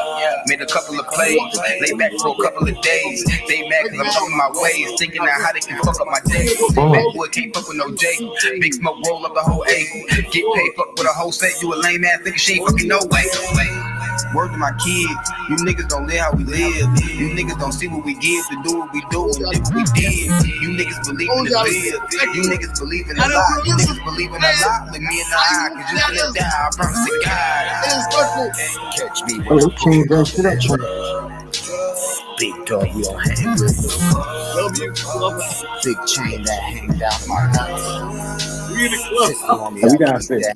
Made a couple of plays, lay back for a couple of days. They mad cause I'm talking my ways, thinking out how they can fuck up my day. Backwood can't fuck with no J. Big smoke roll up the whole A. Get paid, fuck with a whole set. You a lame ass nigga, she ain't fucking no way. Word to my kids, you niggas don't live how we live. You niggas don't see what we give to do what we do and live what we did. You niggas believe in the bill. You niggas believe in a lot. You niggas believe in a lot. Look me in the eye, cause you slip down. I promise to God. Catch me when I Change that shit up, Trey. big dog, we don't hang with no big chain that hang down my nuts. We downstairs.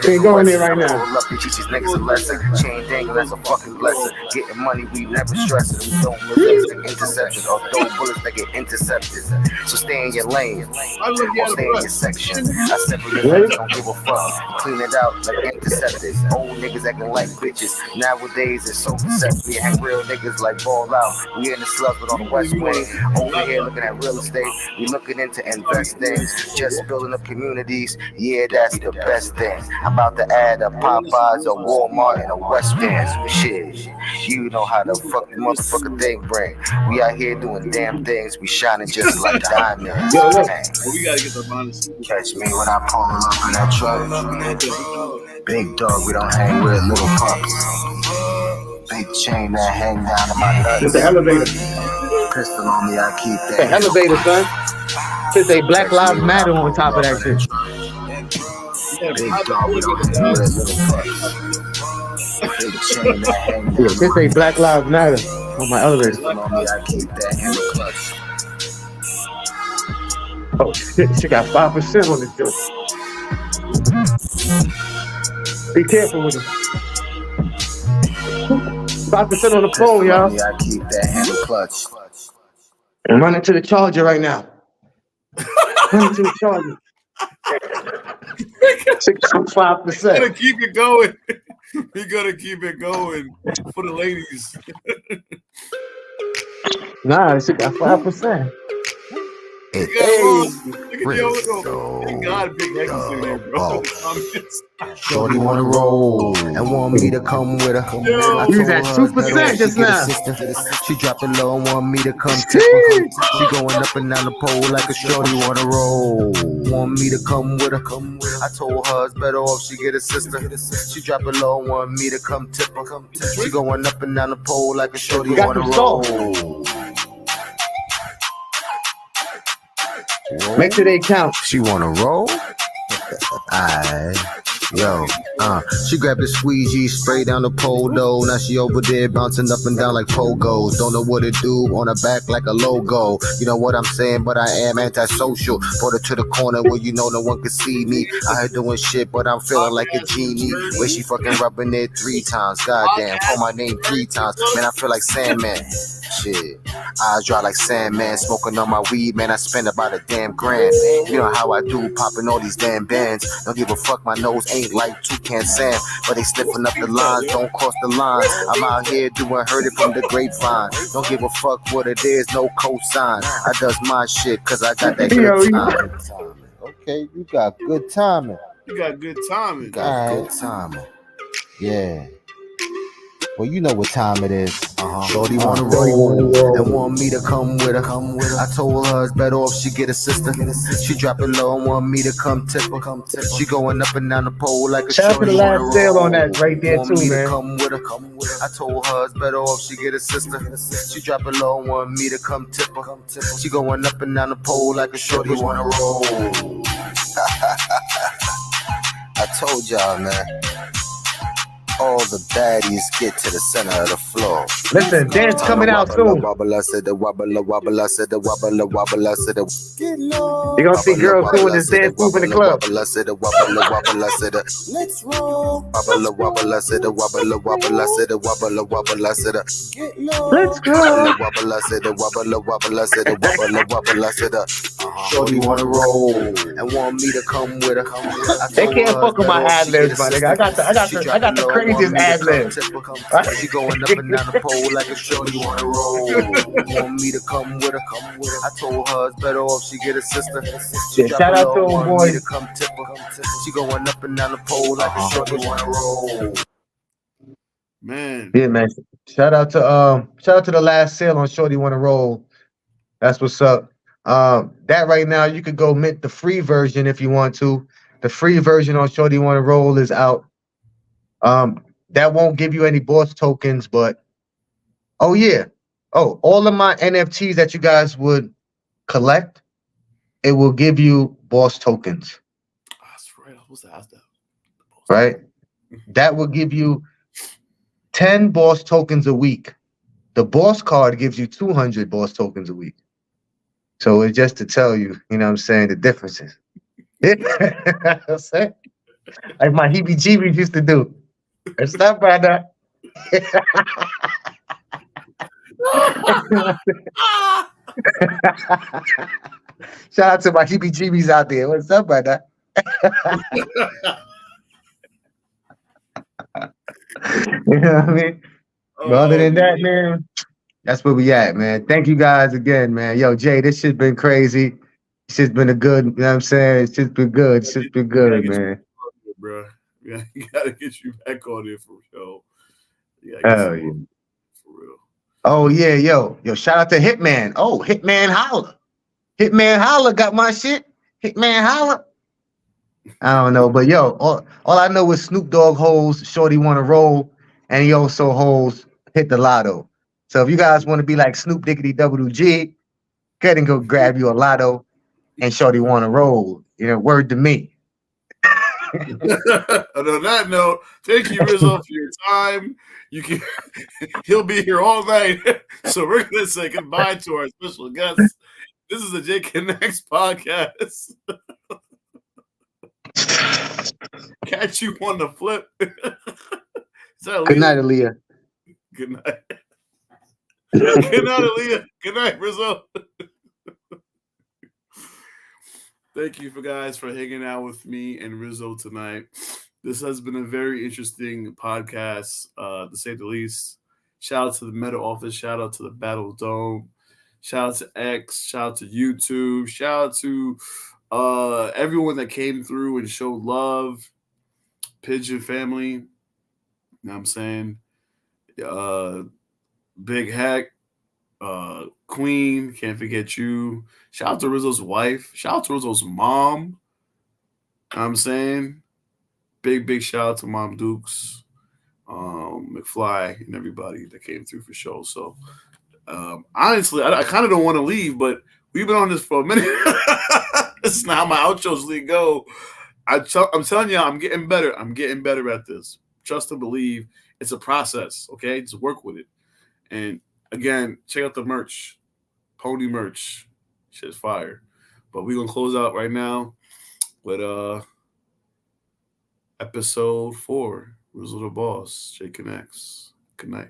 Can't go in there right now. Teach these niggas a lesson. Chain dangle, that's a fucking blessing. Getting money, we never stress it. We don't miss interceptions or throw bullets that get intercepted. So stay in your lane or stay in your section. I separate your legs, don't give a fuck. Clean it out like interceptors. Old niggas acting like bitches. Nowadays it's so deceptive. We hang real niggas like ball out. We in the slugs but on the west wing. Over here looking at real estate. We looking into investing. Just building up communities, yeah, that's the best thing. I'm about to add a Popeyes, a Walmart, and a West End. Shit, you know how the fuck the motherfucking thing bring. We out here doing damn things, we shining just like diamonds. Yo, look, we gotta get the bonus. Catch me when I pull up in that truck. Big dog, we don't hang with little pups. Big chain that hang down to my nuts. It's the elevator. pistol on me, I keep that. The elevator, son. Should say Black Lives Matter on top of that shit. Big dog, we don't hang with little fucks. Big chain that hang down. Yeah, should say Black Lives Matter on my elevator. Pistol on me, I keep that hammer clutch. Oh shit, she got 5% on this joint. Be careful with it. 5% on the phone, y'all. I keep that handle clutch. I'm running to the charger right now. Running to the charger. 65%. Gotta keep it going. You gotta keep it going for the ladies. Nah, she got 5%. Hey, God, big X's in there, bro. Shorty wanna roll and want me to come with her. You was at 2% just now. She dropped it low and want me to come tip her. She going up and down the pole like a shorty wanna roll. Want me to come with her. I told her it's better off she get a sister. She dropped it low and want me to come tip her. She going up and down the pole like a shorty wanna roll. Make sure they count. She wanna roll? Aight. Yo, she grabbed the squeegee, spray down the pole though. Now she over there bouncing up and down like pogos. Don't know what to do on her back like a logo. You know what I'm saying, but I am antisocial. Brought her to the corner where you know no one can see me. I heard doing shit, but I'm feeling like a genie. Where she fucking rubbing it 3 times. Goddamn, call my name 3 times. Man, I feel like Sandman. Shit, eyes dry like Sandman. Smoking on my weed, man, I spend about $10,000. You know how I do, popping all these damn bands. Don't give a fuck, my nose ain't like Toucan Sam. But they sniffing up the lines, don't cross the line. I'm out here doing heard it from the grapevine. Don't give a fuck what it is, no cosign. I does my shit, cause I got that good timing. Okay, you got good timing. You got good timing. You got good timing. Yeah. Well, you know what time it is. Shorty wanna roll and want me to come with her. I told her it's better off she get a sister. She drop it low and want me to come tip her. She going up and down the pole like a shout out to the last sale on that right there want too, me man. To come with her. I told her it's better off she get a sister. She drop it low and want me to come tip her. She going up and down the pole like a shorty wanna roll. I told y'all, man. All the baddies get to the center of the floor. Listen, dance coming out soon. Wobble, I said the wobble, wobble, I said the wobble, wobble, I said the get low. You're gonna see girls doing this dance move in the club. Wobble, I said the wobble, wobble, I said the let's roll. Wobble, wobble, I said the wobble, wobble, I said the wobble, wobble, I said the get low. Let's go. Wobble, I said the wobble, wobble, I said the wobble, wobble, I said the shorty wanna roll and want me to come with her. They can't fuck with my ad libs, my nigga. I got the craziest ad libs. She going up and down the pole like a shorty wanna roll. Want me to come with her. I told her it's better off she get a sister. Yeah, shout out to old boy. She going up and down the pole like a shorty wanna roll. Man. Yeah, man. Shout out to the last sale on Shorty Wanna Roll. That's what's up. That right now you could go mint the free version if you want to. The free version on Shorty Wanna Roll is out. That won't give you any boss tokens, but oh yeah. Oh, all of my NFTs that you guys would collect, it will give you boss tokens. That's right. What's that? Right? That will give you 10 boss tokens a week. The boss card gives you 200 boss tokens a week. So it's just to tell you, you know what I'm saying, the differences. Like my heebie-jeebies used to do. It's not brother. Shout out to my heebie-jeebies out there. What's up, brother? You know what I mean? But other than that, man, that's where we at, man. Thank you guys again, man. Yo, Jay, this shit's been crazy. It's just been a good, you know what I'm saying? It's just been good. It's just been good, man. Bro. Yeah, you gotta get you back on there for real. Yeah, for real. Oh yeah, yo, shout out to Hitman. Oh, Hitman Holla. Hitman Holla got my shit. Hitman Holla. I don't know, but yo, all I know is Snoop Dogg holds Shorty Wanna Roll, and he also holds Hit the Lotto. So if you guys want to be like Snoop Diggity Double G, go ahead and go grab you a lotto and shorty want to roll. You know, word to me. And on that note, thank you, Rizzo, for your time. You can he'll be here all night. So we're gonna say goodbye to our special guest. This is the J Connects podcast. Catch you on the flip. Is that Good night, Aaliyah? Aaliyah. Good night. Good night, Aaliyah. Good night, Rizzo. Thank you guys for hanging out with me and Rizzo tonight. This has been a very interesting podcast, to say the least. Shout out to the Meta Office. Shout out to the Battle Dome. Shout out to X. Shout out to YouTube. Shout out to everyone that came through and showed love. Pigeon family. You know what I'm saying? Big Heck. Queen, can't forget you. Shout out to Rizzo's wife. Shout out to Rizzo's mom. You know what I'm saying? Big shout out to Mom Dukes, McFly, and everybody that came through for show. So honestly, I kind of don't want to leave, but we've been on this for a minute. This is not how my outros usually go. I'm telling you, I'm getting better. I'm getting better at this. Trust and believe. It's a process, okay? Just work with it. And again, check out the merch. Pony merch. Shit's fire. But we're going to close out right now with episode 4. Rizzo the Boss. J Connects. Good night.